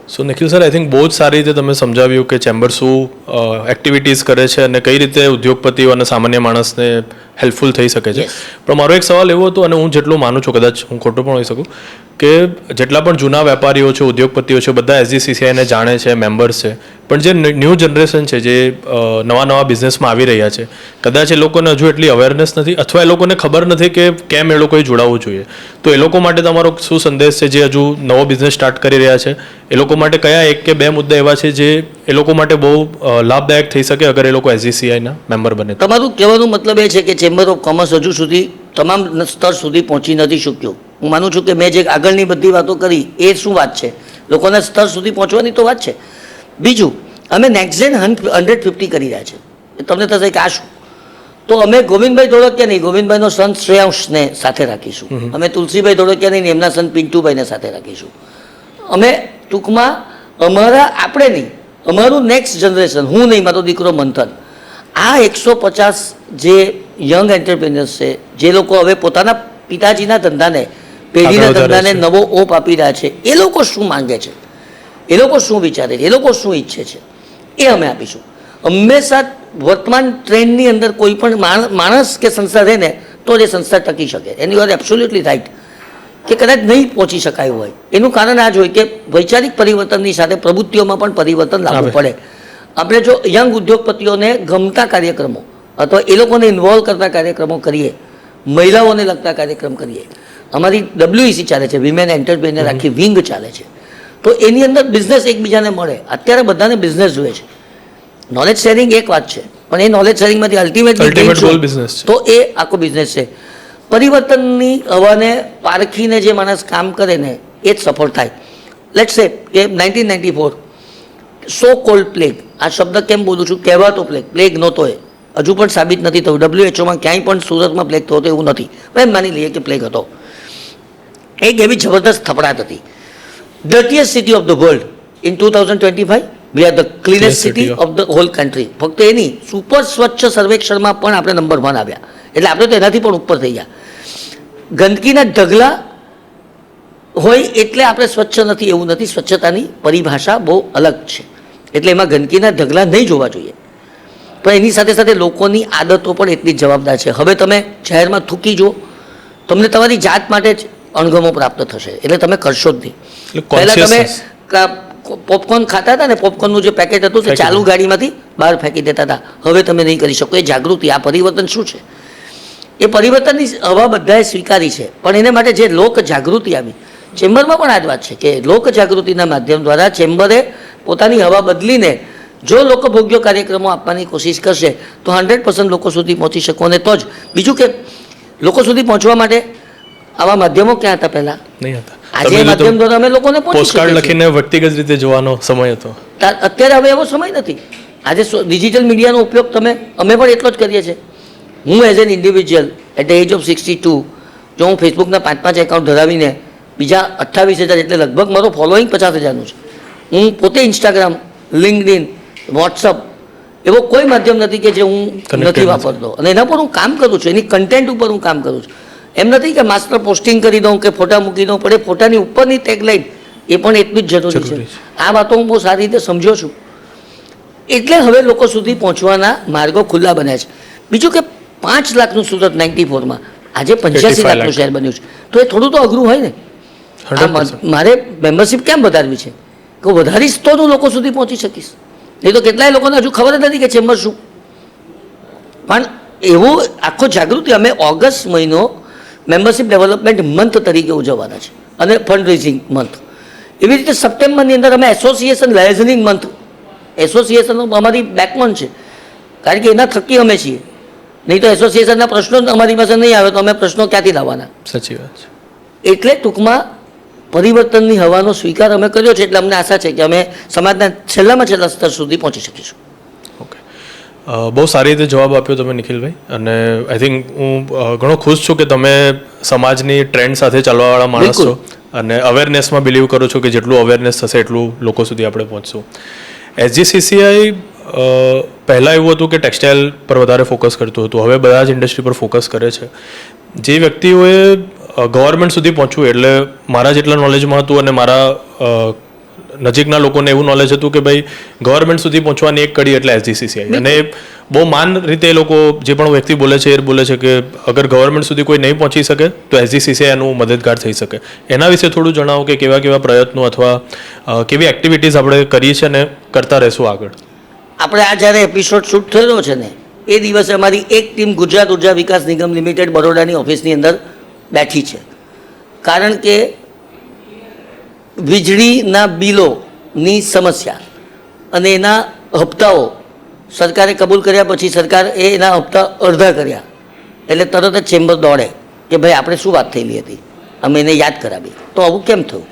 So Nikhil sir, I think બહુ જ સારી રીતે તમે સમજાવ્યું કે ચેમ્બર શું એક્ટિવિટીઝ કરે છે અને કઈ રીતે ઉદ્યોગપતિઓ અને સામાન્ય માણસને હેલ્પફુલ થઈ શકે છે. પણ મારો એક સવાલ એવો હતો, અને હું જેટલું માનું છું, કદાચ હું ખોટું પણ હોઈ શકું, કે જેટલા પણ જૂના વેપારીઓ છે, ઉદ્યોગપતિઓ છે, બધા એસજીસીસીઆઈને જાણે છે, મેમ્બર્સ છે, પણ જે ન્યૂ જનરેશન છે, જે નવા બિઝનેસમાં આવી રહ્યા છે, કદાચ એ લોકોને હજુ એટલી અવેરનેસ નથી, અથવા એ લોકોને ખબર નથી કે કેમ એ લોકોએ જોડાવવું જોઈએ. તો એ લોકો માટે તમારો શું સંદેશ છે, જે હજુ નવો બિઝનેસ સ્ટાર્ટ કરી રહ્યા છે? એ લોકો માટે કયા 1 કે 2 મુદ્દા એવા છે જે એ લોકો માટે બહુ લાભદાયક થઈ શકે અગર એ લોકો એસજીસીઆઈના મેમ્બર બને? તમારું કહેવાનો મતલબ એ છે કે ચેમ્બર ઓફ કોમર્સ હજુ સુધી તમામ સ્તર સુધી પહોંચી નથી શક્યું. હું માનું છું કે મેં જે આગળની બધી વાતો કરી એ શું વાત છે, લોકોના સ્તર સુધી પહોંચવાની તો વાત છે. બીજું, અમે નેક્સ્ટ 150 કરી રહ્યા છે. તમને થશે કે આ શું? તો અમે ગોવિંદભાઈ ધોળકિયા નહીં, ગોવિંદભાઈનો સન શ્રેયાંશને સાથે રાખીશું. અમે તુલસીભાઈ ધોળકિયા નહીં, એમના સન પિન્ટુભાઈને સાથે રાખીશું. અમે ટૂંકમાં આપણે નહીં, અમારું નેક્સ્ટ જનરેશન, હું નહીં, મારો દીકરો મંથન, આ 150 જે યંગ એન્ટરપ્રિન્યોર્સ છે, જે લોકો હવે પોતાના પિતાજીના ધંધાને, પેઢીના ધંધાને નવો ઓપ આપી રહ્યા છે, એ લોકો શું માંગે છે, એ લોકો શું વિચારે છે, એ લોકો શું ઈચ્છે છે, એ અમે આપીશું. હંમેશા વર્તમાન ટ્રેન્ડની અંદર કોઈ પણ માણસ કે સંસ્થા રહે ને તો જ એ સંસ્થા ટકી શકે. એની વાત એબ્સોલ્યુટલી રાઈટ કે કદાચ નહીં પહોંચી શકાયું હોય. એનું કારણ આ જ હોય કે વૈચારિક પરિવર્તનની સાથે પ્રવૃત્તિઓમાં પણ પરિવર્તન લાવવું પડે. આપણે જો યંગ ઉદ્યોગપતિઓને ગમતા કાર્યક્રમો અથવા એ લોકોને ઇન્વોલ્વ કરતા કાર્યક્રમો કરીએ, મહિલાઓને લગતા કાર્યક્રમ કરીએ. અમારી WEC ચાલે છે, વિમેન એન્ટરપ્રેન્યોર આખી વિંગ ચાલે છે. તો એની અંદર બિઝનેસ એકબીજાને મળે. અત્યારે બધાને બિઝનેસ જોઈએ છે. નોલેજ શેરિંગ એક વાત છે, પણ એ નોલેજ શેરિંગમાંથી અલ્ટિમેટ ગોલ બિઝનેસ છે. તો એ આખો બિઝનેસ છે. પરિવર્તનની હવાને પારખીને જે માણસ કામ કરે ને એ જ સફળ થાય. લેટ્સ સે કે 1994 સો કોલ્ડ પ્લેગ, આ શબ્દ કેમ બોલું છું, કહેવાતો પ્લેગ નહોતો, એ હજુ પણ સાબિત નથી થયું. WHO ક્યાંય પણ સુરતમાં પ્લેગ થયો હતો એવું નથી, પણ એમ માની લઈએ કે પ્લેગ હતો. એક એવી જબરદસ્ત થપડાટ હતી. Dirtiest city of the world in 2025 we are the cleanest city of the whole country. ફક્ત એની સુપર સ્વચ્છ સર્વેક્ષણમાં પણ આપણે નંબર 1 આવ્યા, એટલે આપણે તો એનાથી પણ ઉપર થઈ ગયા. ગંદકીના ઢગલા હોય એટલે આપણે સ્વચ્છ નથી એવું નથી. સ્વચ્છતાની પરિભાષા બહુ અલગ છે, એટલે એમાં ગંદકીના ઢગલા નહીં જોવા જોઈએ, પણ એની સાથે સાથે લોકોની આદતો પણ એટલી જ જવાબદાર છે. હવે તમે જાહેરમાં થૂકી જો, તમને તમારી જાત માટે જ અણગમો પ્રાપ્ત થશે, એટલે તમે કરશો જ નહીં. પહેલાં તમે પોપકોર્ન ખાતા હતા ને, પોપકોર્નનું જે પેકેટ હતું તે ચાલુ ગાડીમાંથી બહાર ફેંકી દેતા હતા. હવે તમે નહીં કરી શકો. એ જાગૃતિ, આ પરિવર્તન શું છે? એ પરિવર્તનની હવા બધાએ સ્વીકારી છે, પણ એને માટે જે લોક જાગૃતિ આવી, ચેમ્બરમાં પણ આ જ વાત છે કે લોક જાગૃતિના માધ્યમ દ્વારા ચેમ્બરે પોતાની હવા બદલીને જો લોકભોગ્ય કાર્યક્રમો આપવાની કોશિશ કરશે તો 100% લોકો સુધી પહોંચી શકો. અને તો જ બીજું કે લોકો સુધી પહોંચવા માટે આવા માધ્યમો ક્યાં હતા પહેલા? નહીં હતા. આજે માધ્યમ દ્વારા અમે લોકોને પોસ્ટકાર્ડ લખીને વ્યક્તિગત રીતે જોવાનો સમય હતો. અત્યારે હવે એવો સમય નથી. આજે ડિજિટલ મીડિયાનો ઉપયોગ અમે પણ એટલો જ કરીએ છીએ. હું as an individual at the age of 62 જો હું ફેસબુકના 5 એકાઉન્ટ ધરાવીને બીજા 28,000 એટલે લગભગ મારો ફોલોઈંગ 50,000નું છે. હું પોતે ઇન્સ્ટાગ્રામ, લિંક્ડઇન, વોટ્સઅપ એવો કોઈ માધ્યમ નથી કે જે હું નથી વાપરતો, અને એના પર હું કામ કરું છું, એની કન્ટેન્ટ ઉપર હું કામ કરું છું. એમ નથી કે માત્ર પોસ્ટિંગ કરી દઉં કે ફોટા મૂકી દઉં, પણ એ ફોટાની ઉપરની ટેગલાઇન એ પણ એટલું જ જરૂરી છે. આ વાતો હું બહુ સારી રીતે સમજ્યો છું. એટલે હવે લોકો સુધી પહોંચવાના માર્ગો ખુલ્લા બન્યા છે. બીજું કે 5 લાખનું સુરત 94માં આજે 85 લાખનું શહેર બન્યું છે, તો એ થોડું તો અઘરું હોય ને. મારે મેમ્બરશિપ કેમ વધારવી છે કે વધારીશ તો હું લોકો સુધી પહોંચી શકીશ, નહીં તો કેટલાય લોકોને હજુ ખબર જ નથી કે ચેમ્બર શું. પણ એવું આખો જાગૃતિ અમે ઓગસ્ટ મહિનો મેમ્બરશિપ ડેવલપમેન્ટ મંથ તરીકે ઉજવવાના છે અને ફંડ રેઝિંગ મંથ. એવી રીતે સપ્ટેમ્બરની અંદર અમે એસોસિએશન લાયઝનિંગ મંથ, એસોસિએશન અમારી બેકબોન છે, કારણ કે એના થકી અમે છીએ. નહીં તો એસોસિએશનના પ્રશ્નો અમારી પાસે નહીં આવે તો અમે પ્રશ્નો ક્યાંથી લાવવાના? સાચી વાત છે. એટલે ટૂંકમાં પરિવર્તનની હવાનો સ્વીકાર અમે કર્યો છે, એટલે અમને આશા છે કે અમે સમાજના છેલ્લામાં છેલ્લા સ્તર સુધી પહોંચી શકીશું. ઓકે, બહુ સારી રીતે જવાબ આપ્યો તમે નિખિલભાઈ, અને આઈ થિંક હું ઘણો ખુશ છું કે તમે સમાજની ટ્રેન્ડ સાથે ચાલવાવાળા માણસ છો અને અવેરનેસમાં બિલીવ કરો છો કે જેટલું અવેરનેસ થશે એટલું લોકો સુધી આપણે પહોંચશું. એસજીસીસીઆઈ પહેલાં એવું હતું કે ટેક્સટાઇલ પર વધારે ફોકસ કરતું હતું, હવે બધા જ ઇન્ડસ્ટ્રી પર ફોકસ કરે છે. જે વ્યક્તિઓએ ગવર્મેન્ટ સુધી પહોંચવું, એટલે મારા જેટલા નોલેજમાં હતું અને મારા નજીકના લોકોને એવું નોલેજ હતું કે ભાઈ ગવર્મેન્ટ સુધી પહોંચવાની એક કડી એટલે એસજીસીસીઆઈ, અને બહુ માન રીતે એ લોકો જે પણ વ્યક્તિ બોલે છે એ બોલે છે કે અગર ગવર્મેન્ટ સુધી કોઈ નહીં પહોંચી શકે તો એસજીસીસીઆઈ એનું મદદગાર થઈ શકે. એના વિશે થોડું જણાવો કે કેવા કેવા પ્રયત્નો અથવા કેવી એક્ટિવિટીઝ આપણે કરીએ છીએ અને કરતા રહેશું આગળ. આપણે આ જ્યારે એપિસોડ શૂટ થયેલો છે ને એ દિવસે અમારી એક ટીમ ગુજરાત ઉર્જા વિકાસ નિગમ લિમિટેડ બરોડાની ઓફિસની અંદર બેઠી છે, કારણ કે વીજળીના બિલોની સમસ્યા અને એના હપ્તાઓ સરકારે કબૂલ કર્યા પછી સરકાર એના હપ્તા અડધા કર્યા એટલે તરત જ ચેમ્બર દોડે કે ભાઈ આપણે શું વાત થયેલી હતી, અમે એને યાદ કરાવી. તો આવું કેમ થયું?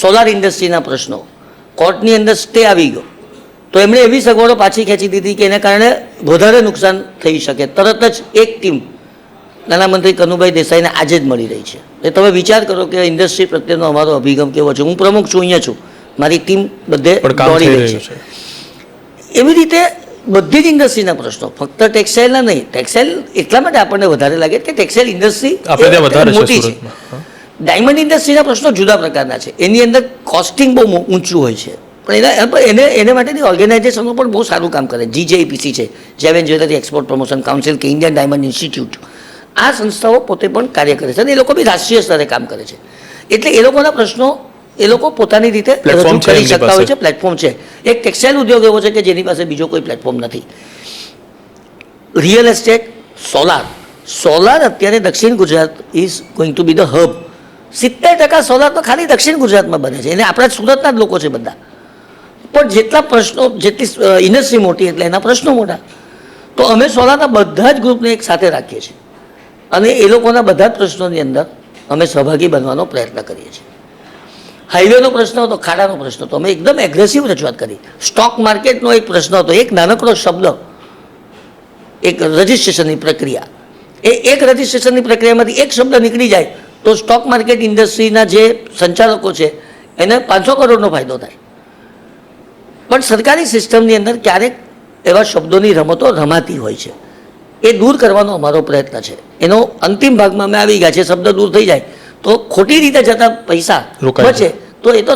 સોલાર ઇન્ડસ્ટ્રીના પ્રશ્નો, કોર્ટની અંદર સ્ટે આવી ગયો તો એમણે એવી સગવડો પાછી ખેંચી દીધી કે એને કારણે વધારે નુકસાન થઈ શકે. તરત જ એક ટીમ નાણામંત્રી કનુભાઈ દેસાઈને આજે જ મળી રહી છે. એટલે તમે વિચાર કરો કે ઇન્ડસ્ટ્રી પ્રત્યેનો અમારો અભિગમ કેવો છે. હું પ્રમુખ છું, અહીંયા છું, મારી ટીમ બધે દોડી રહી છે. એવી રીતે બધી જ ઇન્ડસ્ટ્રીના પ્રશ્નો, ફક્ત ટેક્સટાઇલના નહીં. ટેક્સટાઇલ એટલા માટે આપણને વધારે લાગે કે ટેક્સટાઇલ ઇન્ડસ્ટ્રી મોટી છે. ડાયમંડ ઇન્ડસ્ટ્રીના પ્રશ્નો જુદા પ્રકારના છે, એની અંદર કોસ્ટિંગ બહુ ઊંચું હોય છે, પણ એને માટેની ઓર્ગેનાઇઝેશનો પણ બહુ સારું કામ કરે. જીજેઈપીસી છે, જેવેન જ્વેલરી એક્સપોર્ટ પ્રમોશન કાઉન્સિલ કે ઇન્ડિયન ડાયમંડ ઇન્સ્ટિટ્યૂટ, આ સંસ્થાઓ પોતે પણ કાર્ય કરે છે અને એ લોકો બી રાષ્ટ્રીય સ્તરે કામ કરે છે. એટલે એ લોકોના પ્રશ્નો એ લોકો પોતાની રીતે રજૂ કરી શકતા હોય છે. પ્લેટફોર્મ છે. એક ટેક્સટાઇલ ઉદ્યોગ એવો છે કે જેની પાસે બીજો કોઈ પ્લેટફોર્મ નથી. રિયલ એસ્ટેટ, સોલાર અત્યારે દક્ષિણ Gujarat is going to B the hub. 70% solar તો ખાલી દક્ષિણ ગુજરાતમાં બને છે, એને આપણા સુરતના જ લોકો છે બધા. પણ જેટલા પ્રશ્નો, જેટલી ઇન્ડસ્ટ્રી મોટી એટલે એના પ્રશ્નો મોટા. તો અમે સોલારના બધા જ ગ્રુપને એક સાથે રાખીએ છીએ અને એ લોકોના બધા જ પ્રશ્નોની અંદર અમે સહભાગી બનવાનો પ્રયત્ન કરીએ છીએ. હાઈવેનો પ્રશ્ન હતો, ખાડાનો પ્રશ્ન હતો, અમે એકદમ એગ્રેસિવ રજૂઆત કરી. સ્ટોક માર્કેટનો એક પ્રશ્ન હતો, એક નાનકડો શબ્દ એક રજિસ્ટ્રેશનની પ્રક્રિયા, એ એક રજિસ્ટ્રેશનની પ્રક્રિયામાંથી એક શબ્દ નીકળી જાય તો સ્ટોક માર્કેટ ઇન્ડસ્ટ્રીના જે સંચાલકો છે એને 500 કરોડનો ફાયદો થાય. પણ સરકારી સિસ્ટમની અંદર ક્યારેક એવા શબ્દોની રમતો રમાતી હોય છે. એ દૂર કરવાનો અમારો પ્રયત્ન છે. એનો અંતિમ ભાગમાં અમે આવી ગયા છે. શબ્દ દૂર થઈ જાય તો ખોટી રીતે જતા પૈસા બચે તો એ તો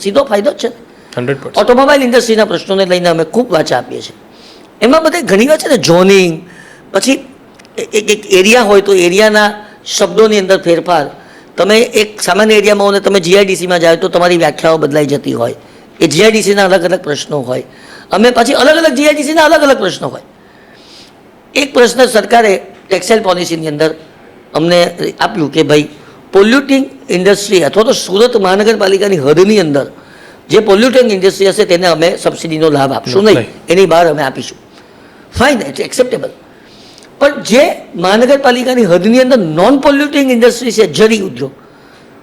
સીધો ફાયદો જ છે. 100%. ઓટોમોબાઈલ ઇન્ડસ્ટ્રીના પ્રશ્નોને લઈને અમે ખૂબ વાચા આપીએ છીએ. એમાં બધે ઘણી વાર છે ને ઝોનિંગ, પછી એક એરિયા હોય તો એરિયાના શબ્દોની અંદર ફેરફાર. તમે એક સામાન્ય એરિયામાં હો ને તમે જીઆઈડીસીમાં જાઓ તો તમારી વ્યાખ્યાઓ બદલાઈ જતી હોય. એ જીઆઈડીસીના અલગ અલગ પ્રશ્નો હોય. અમે પછી અલગ અલગ જીઆઈડીસીના અલગ અલગ પ્રશ્નો હોય. એક પ્રશ્ન સરકારે ટેક્સટાઇલ પોલિસીની અંદર અમને આપ્યું કે ભાઈ પોલ્યુટિંગ ઇન્ડસ્ટ્રી અથવા તો સુરત મહાનગરપાલિકાની હદની અંદર જે પોલ્યુટિંગ ઇન્ડસ્ટ્રી હશે તેને અમે સબસિડીનો લાભ આપશું નહીં, એની બહાર અમે આપીશું. Fine, it's acceptable. પણ જે મહાનગરપાલિકાની હદની અંદર નોન પોલ્યુટિંગ ઇન્ડસ્ટ્રી છે, જરી ઉદ્યોગ,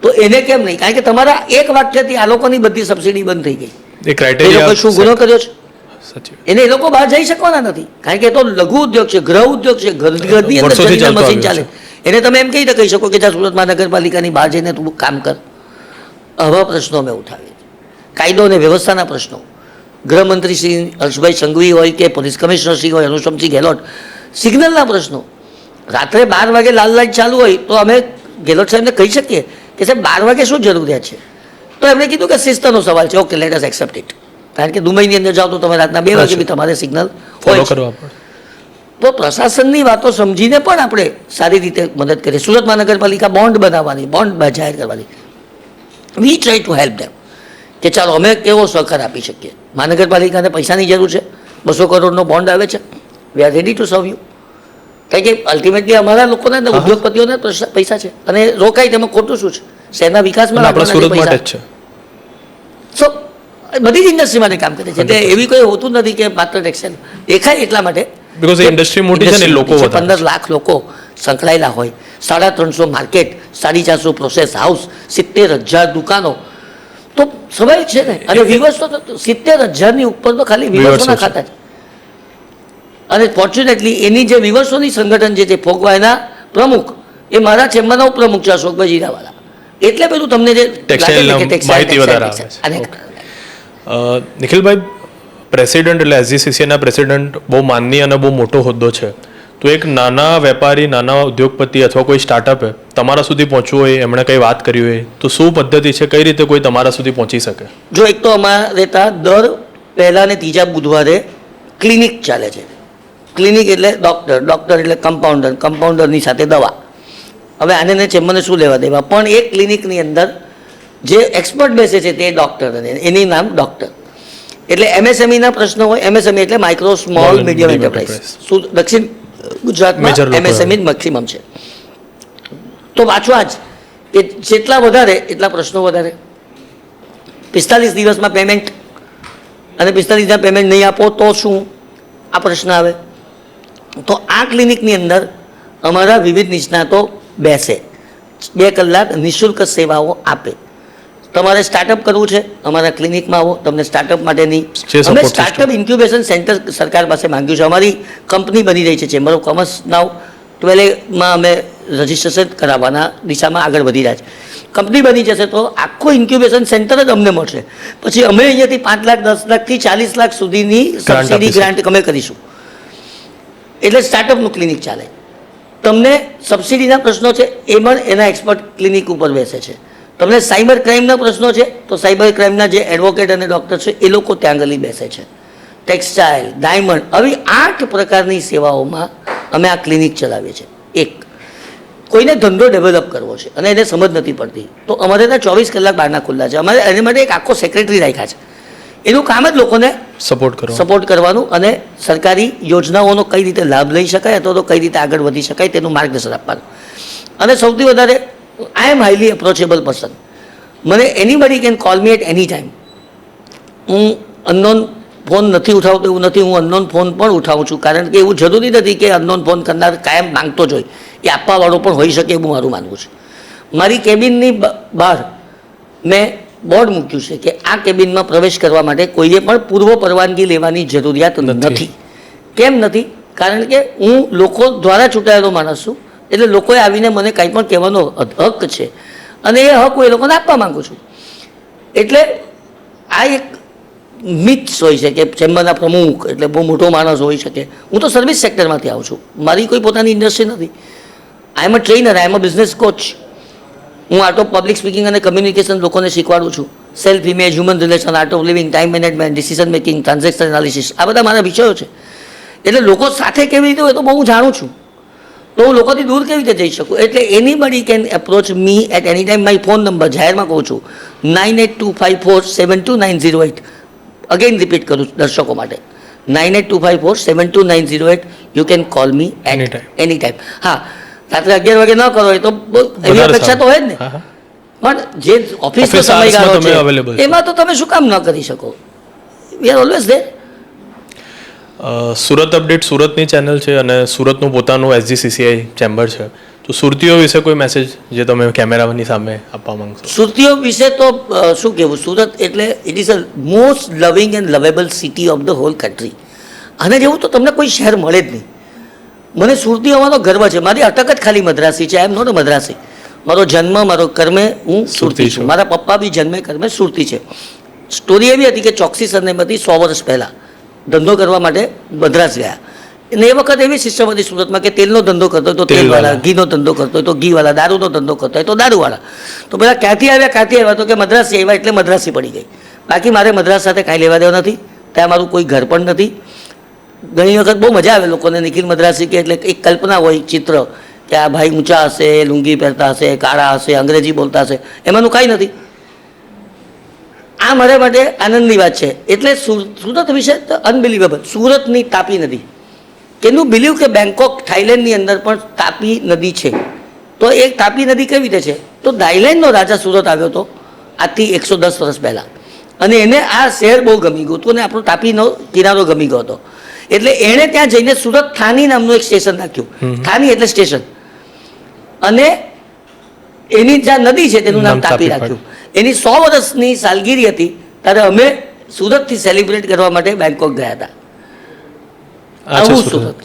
તો એને કેમ નહીં? કારણ કે તમારા એક વાક્યથી આ લોકોની બધી સબસિડી બંધ થઈ ગઈ. એ લોકો શું ગુનો કર્યો છે? એને એ લોકો બહાર જઈ શકવાના નથી, કારણ કે એ તો લઘુ ઉદ્યોગ છે, ગૃહ ઉદ્યોગ છે, ઘરની અંદર જરીના મશીન ચાલે. એને તમે એમ કઈ રીતે કહી શકો કે જ્યાં સુરત મહાનગરપાલિકાની બહાર જઈને તું કામ કર? આવા પ્રશ્નો અમે ઉઠાવીએ. કાયદો અને વ્યવસ્થાના પ્રશ્નો, ગૃહમંત્રી શ્રી હર્ષભાઈ સંઘવી હોય કે પોલીસ કમિશનર શ્રી હોય અનુપમસિંહ ગેહલોત, સિગ્નલના પ્રશ્નો. રાત્રે 12 વાગે લાલ લાઇટ ચાલુ હોય તો અમે ગેહલોત સાહેબને કહી શકીએ કે સાહેબ 12 વાગે શું જરૂરિયાત છે? તો એમણે કીધું કે શિસ્તનો સવાલ છે. Okay, let us accept it. કારણ કે દુબઈની અંદર જાઓ તો તમે રાતના 2 વાગે બી તમારે સિગ્નલ હોય છે. તો પ્રશાસનની વાતો સમજીને પણ આપણે સારી રીતે મદદ કરીએ. સુરત મહાનગરપાલિકા બોન્ડ બનાવવાની, બોન્ડ જાહેર કરવાની. વી ટ્રાય ટુ હેલ્પ ધેમ કે ચાલો અમે કેવો સહકાર આપી શકીએ. મહાનગરપાલિકાને પૈસાની જરૂર છે, 200 કરોડનો બોન્ડ આવે છે, વી આર રેડી ટુ સર્વ યુ. કારણ કે અલ્ટિમેટલી અમારા લોકોને ઉદ્યોગપતિઓને પૈસા છે અને રોકાય તેમાં ખોટું શું છે? શહેરના વિકાસમાં પૈસા છે. સો બધી જ ઇન્ડસ્ટ્રી માટે કામ કરે છે. એટલે એવી કોઈ હોતું નથી કે માત્ર ટેક્સટાઇલ દેખાય એટલા માટે. બીકોઝ ઇન્ડસ્ટ્રી મોટી છે ને, લોકો 15 લાખ લોકો સંકળાયેલા હોય, 350 માર્કેટ, 450 પ્રોસેસ હાઉસ, 70,000 દુકાનો, તો સ્વાભાવિક છે ને. અને વિવર્સ તો 70,000ની ઉપર તો ખાલી વિવર્સોના ખાતા છે. અને ફોર્ચ્યુનેટલી એની જે વિવર્સોની સંગઠન છે, જે ફોગવા એના પ્રમુખ, એ મારા ચેમ્બરના ઉપપ્રમુખ છે, અશોકભાઈ જીરાવાલા. એટલે પેલું તમને જે માહિતી વધારે આવે. નિખિલભાઈ, પ્રેસિડેન્ટ એટલે એસજીસીસીના પ્રેસિડેન્ટ બહુ માનનીય અને બહુ મોટો હોદ્દો છે. તો એક નાના વેપારી, નાના ઉદ્યોગપતિ અથવા કોઈ સ્ટાર્ટઅપે તમારા સુધી પહોંચવું હોય, એમણે કંઈ વાત કરી હોય તો શું પદ્ધતિ છે? કઈ રીતે કોઈ તમારા સુધી પહોંચી શકે? જો એક તો અમારે ત્યાં દર પહેલા અને ત્રીજા બુધવારે ક્લિનિક ચાલે છે. ક્લિનિક એટલે ડૉક્ટર એટલે કમ્પાઉન્ડરની સાથે દવા. હવે આને ચેમ્બરને શું લેવા દેવા? પણ એક ક્લિનિકની અંદર જે એક્સપર્ટ બેસે છે તે ડૉક્ટર, એની નામ ડૉક્ટર. એટલે એમએસએમઈના પ્રશ્નો હોય. એમએસએમઈ એટલે માઇક્રો સ્મોલ મીડિયમ એન્ટરપ્રાઇઝ. દક્ષિણ ગુજરાતમાં એમએસએમઈ મેક્સિમમ છે. તો વાંચવા જ કે જેટલા વધારે એટલા પ્રશ્નો વધારે. 45 દિવસમાં પેમેન્ટ, અને 45 દિવસમાં પેમેન્ટ નહીં આપો તો શું? આ પ્રશ્ન આવે. તો આ ક્લિનિકની અંદર અમારા વિવિધ નિષ્ણાતો બેસે, 2 કલાક નિઃશુલ્ક સેવાઓ આપે. તમારે સ્ટાર્ટઅપ કરવું છે, અમારા ક્લિનિકમાં આવો, તમને સ્ટાર્ટઅપ માટેની અમે સ્ટાર્ટઅપ ઇન્ક્યુબેશન સેન્ટર સરકાર પાસે માંગ્યું છે. અમારી કંપની બની રહી છે, ચેમ્બર ઓફ કોમર્સ નાવ 12માં અમે રજિસ્ટ્રેશન કરાવવાના દિશામાં આગળ વધી રહ્યા છે. કંપની બની જશે તો આખું ઇન્ક્યુબેશન સેન્ટર જ અમને મળશે. પછી અમે અહીંયાથી 5 લાખ, 10 લાખથી 40 લાખ સુધીની સબસિડી ગ્રાન્ટ અમે કરીશું. એટલે સ્ટાર્ટઅપનું ક્લિનિક ચાલે. તમને સબસિડીના પ્રશ્નો છે એ પણ એના એક્સપર્ટ ક્લિનિક ઉપર બેસે છે. તમને સાયબર ક્રાઇમના પ્રશ્નો છે તો સાયબર ક્રાઇમના જે એડવોકેટ અને ડૉક્ટર છે એ લોકો ત્યાં આગળ બેસે છે. ટેક્સટાઇલ, ડાયમંડ, આવી 8 પ્રકારની સેવાઓમાં અમે આ ક્લિનિક ચલાવીએ છીએ. એક કોઈને ધંધો ડેવલપ કરવો છે અને એને સમજ નથી પડતી તો અમારે ત્યાં 24 કલાક બહારના ખુલ્લા છે. અમારે એની માટે એક આખો સેક્રેટરી રાખ્યા છે. એનું કામ જ લોકોને સપોર્ટ કરવાનું અને સરકારી યોજનાઓનો કઈ રીતે લાભ લઈ શકાય અથવા તો કઈ રીતે આગળ વધી શકાય તેનું માર્ગદર્શન આપવાનું. અને સૌથી વધારે I am highly approachable person. મને anybody can call me at any time. હું અનનોન ફોન નથી ઉઠાવતો એવું નથી, હું અનનોન ફોન પણ ઉઠાવું છું. કારણ કે એવું જરૂરી નથી કે અનનોન ફોન કરનાર કાયમ માંગતો જ હોય, એ આપવાવાળો પણ હોઈ શકે એવું મારું માનવું છે. મારી કેબિનની બહાર મેં બોર્ડ મૂક્યું છે કે આ કેબિનમાં પ્રવેશ કરવા માટે કોઈએ પણ પૂર્વ પરવાનગી લેવાની જરૂરિયાત નથી. કેમ નથી? કારણ કે હું લોકો દ્વારા ચૂંટાયેલો માણસ છું, એટલે લોકોએ આવીને મને કાંઈ પણ કહેવાનો હક છે અને એ હક હું એ લોકોને આપવા માગું છું. એટલે આ એક મિથ્સ હોય છે કે ચેમ્બરના પ્રમુખ એટલે બહુ મોટો માણસ હોઈ શકે. હું તો સર્વિસ સેક્ટરમાંથી આવું છું, મારી કોઈ પોતાની ઇન્ડસ્ટ્રી નથી. આઈ એમ અ ટ્રેનર, આઈ એમ અ બિઝનેસ કોચ. હું આર્ટ ઓફ પબ્લિક સ્પીકિંગ અને કમ્યુનિકેશન લોકોને શીખવાડું છું. Self image, human relation, art of living, time management, decision making, transaction analysis, આ બધા મારા વિષયો છે. એટલે લોકો સાથે કેવી રીતે હોય તો બહુ હું જાણું છું, તો હું લોકોથી દૂર કેવી રીતે જઈ શકું. એટલે anybody can approach me at any time. મારી ફોન નંબર જાહેરમાં કહું છું 9825472908. અગેન રિપીટ કરું છું દર્શકો માટે, 9825472908. You can call me at any time. હા, રાત્રે 11 વાગે ન કરો એ તો એવી અપેક્ષા તો હોય જ ને, પણ જે ઓફિસનો સમયગાળો છે એમાં તો તમે શું કામ ન કરી શકો? We are always there. Surat update સુરતની ચેનલ છે અને સુરતનું પોતાનું SGCCI ચેમ્બર છે, તો સુરતીઓ વિશે કોઈ મેસેજ જે તમે કેમેરાની સામે આપવા માંગશો? સુરતીઓ વિશે તો શું કહેવું, સુરત એટલે it is a most loving and lovable city of the whole country. આને જેવું તો તમને કોઈ શહેર મળે જ નહીં. મને સુરતી હોવાનો ગર્વ છે. મારી અટક જ ખાલી મદ્રાસી છે. આઈ એમ નોટ અ મદ્રાસી. મારો જન્મ, મારો કર્મે હું સુરતી છું. મારા પપ્પા બી જન્મે કર્મે સુરતી છે. સ્ટોરી એવી હતી કે ચોકસી સરનેમથી 100 વર્ષ પહેલાં ધંધો કરવા માટે મદ્રાસ ગયા, અને એ વખત એવી સિસ્ટમ હતી સુરતમાં કે તેલનો ધંધો કરતો હોય તો તેલવાળા, ઘીનો ધંધો કરતો હોય તો ઘીવાળા, દારૂનો ધંધો કરતો હોય તો દારૂવાળા. તો પેલા ક્યાંથી આવ્યા તો કે મદ્રાસી આવ્યા એટલે મદ્રાસી પડી ગઈ. બાકી મારે મદ્રાસ સાથે કાંઈ લેવા દેવા નથી. ત્યાં મારું કોઈ ઘર પણ નથી. ઘણી વખત બહુ મજા આવે લોકોને નિખિલ મદ્રાસી કે એટલે એક કલ્પના હોય, ચિત્ર કે આ ભાઈ ઊંચા હશે, લુંગી પહેરતા હશે, કાળા હશે, અંગ્રેજી બોલતા હશે. એમાંનું કાંઈ નથી. આ મારા માટે આનંદની વાત છે. એટલે સુરત વિશે અનબિલીવેબલ. સુરતની તાપી નદી, કેન યુ બિલીવ કે બેંકોક થાઈલેન્ડની અંદર પણ તાપી નદી છે? તો એ તાપી નદી કેવી રીતે છે? તો થાઈલેન્ડનો રાજા સુરત આવ્યો હતો આજથી 110 વર્ષ પહેલાં, અને એને આ શહેર બહુ ગમી ગયું હતું અને આપણો તાપીનો કિનારો ગમી ગયો હતો. એટલે એણે ત્યાં જઈને સુરત થાની નામનું એક સ્ટેશન નાખ્યું. થાની એટલે સ્ટેશન, અને એની જ્યાં નદી છે તેનું નામ તાપી રાખ્યું. એની 100 વર્ષની સાલગીરી હતી ત્યારે અમે સુરતથી સેલિબ્રેટ કરવા માટે બેંકોક ગયા હતા. આવું સુરત.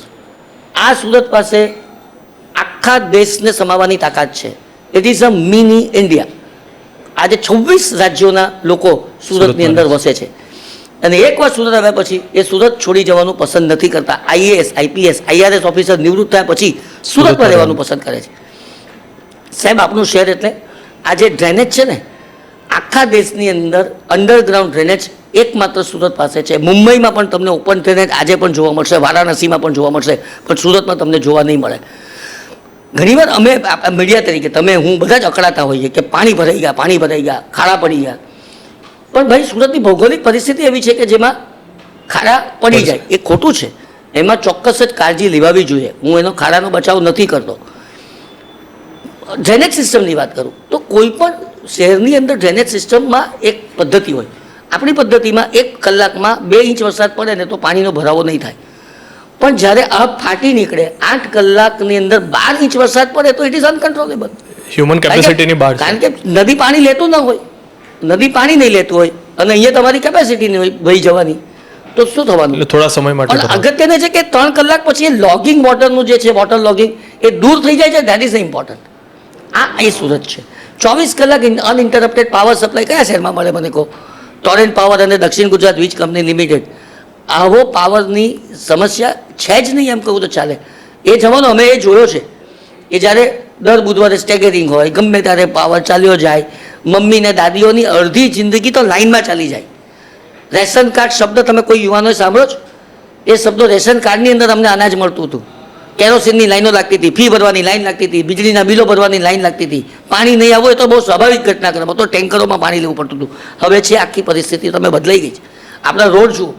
આ સુરત પાસે આખા દેશને સમાવવાની તાકાત છે. It is a mini India. આજે 26 રાજ્યોના લોકો સુરતની અંદર વસે છે, અને એકવાર સુરત આવ્યા પછી એ સુરત છોડી જવાનું પસંદ નથી કરતા. IAS, IPS, IRS ઓફિસર નિવૃત્ત થયા પછી સુરતમાં રહેવાનું પસંદ કરે છે. સાહેબ, આપણું શહેર એટલે આ જે ડ્રેનેજ છે ને, આખા દેશની અંદર અંડરગ્રાઉન્ડ ડ્રેનેજ એકમાત્ર સુરત પાસે છે. મુંબઈમાં પણ તમને ઓપન ડ્રેનેજ આજે પણ જોવા મળશે, વારાણસીમાં પણ જોવા મળશે, પણ સુરતમાં તમને જોવા નહીં મળે. ઘણીવાર અમે મીડિયા તરીકે તમે હું બધા જ અકળાતા હોઈએ કે પાણી ભરાઈ ગયા, ખાડા પડી ગયા. પણ ભાઈ, સુરતની ભૌગોલિક પરિસ્થિતિ એવી છે કે જેમાં ખાડા પડી જાય એ ખોટું છે. એમાં ચોક્કસ જ કાળજી લેવાવી જોઈએ. હું એનો ખાડાનો બચાવ નથી કરતો. ડ્રેનેજ સિસ્ટમની વાત કરું તો કોઈ પણ શહેરની અંદર ડ્રેનેજ સિસ્ટમમાં એક પદ્ધતિ હોય. આપણી પદ્ધતિમાં 1 કલાકમાં 2 ઇંચ વરસાદ પડે ને તો પાણીનો ભરાવો નહીં થાય. પણ જ્યારે આ ફાટી નીકળે 8 કલાકની અંદર 12 ઇંચ વરસાદ પડે તો ઇટ ઇઝ અનકન્ટ્રોલેબલ. હ્યુમન કેપેસિટીની બહાર, કારણ કે નદી પાણી લેતું ન હોય, નદી પાણી નહીં લેતું હોય અને અહીંયા તમારી કેપેસિટી નહીં હોય વહી જવાની, તો શું થવાનું? થોડા સમય માટે. પણ અગત્યનું છે કે 3 કલાક પછી એ લોગિંગ વોટરનું જે છે, વોટર લોગિંગ એ દૂર થઈ જાય છે. That is important. આ એ સુરત છે. 24 કલાક અનઇન્ટરપ્ટેડ પાવર સપ્લાય કયા શહેરમાં મળે મને કહો? ટોરેન્ટ પાવર અને દક્ષિણ ગુજરાત વીજ કંપની લિમિટેડ. આવો પાવરની સમસ્યા છે જ નહીં એમ કહું તો ચાલે. એ જમાનો અમે એ જોયો છે કે જ્યારે દર બુધવારે સ્ટેગરિંગ હોય, ગમે ત્યારે પાવર ચાલ્યો જાય. મમ્મી ને દાદીઓની અડધી જિંદગી તો લાઇનમાં ચાલી જાય. રેશન કાર્ડ શબ્દ તમે કોઈ યુવાનોએ સાંભળો છો? એ શબ્દો રેશન કાર્ડની અંદર અમને અનાજ મળતું હતું. કેરોસીનની લાઈનો લાગતી હતી, ફી ભરવાની લાઈન લાગતી હતી, વીજળીના બિલો ભરવાની લાઈન લાગતી હતી. પાણી નહીં આવવું એ તો બહુ સ્વાભાવિક ઘટનાક્રમ હતો. ટેન્કરોમાં પાણી લેવું પડતું હતું. હવે છે આખી પરિસ્થિતિ તમે બદલાઈ ગઈ છે. આપણા રોડ જુઓ,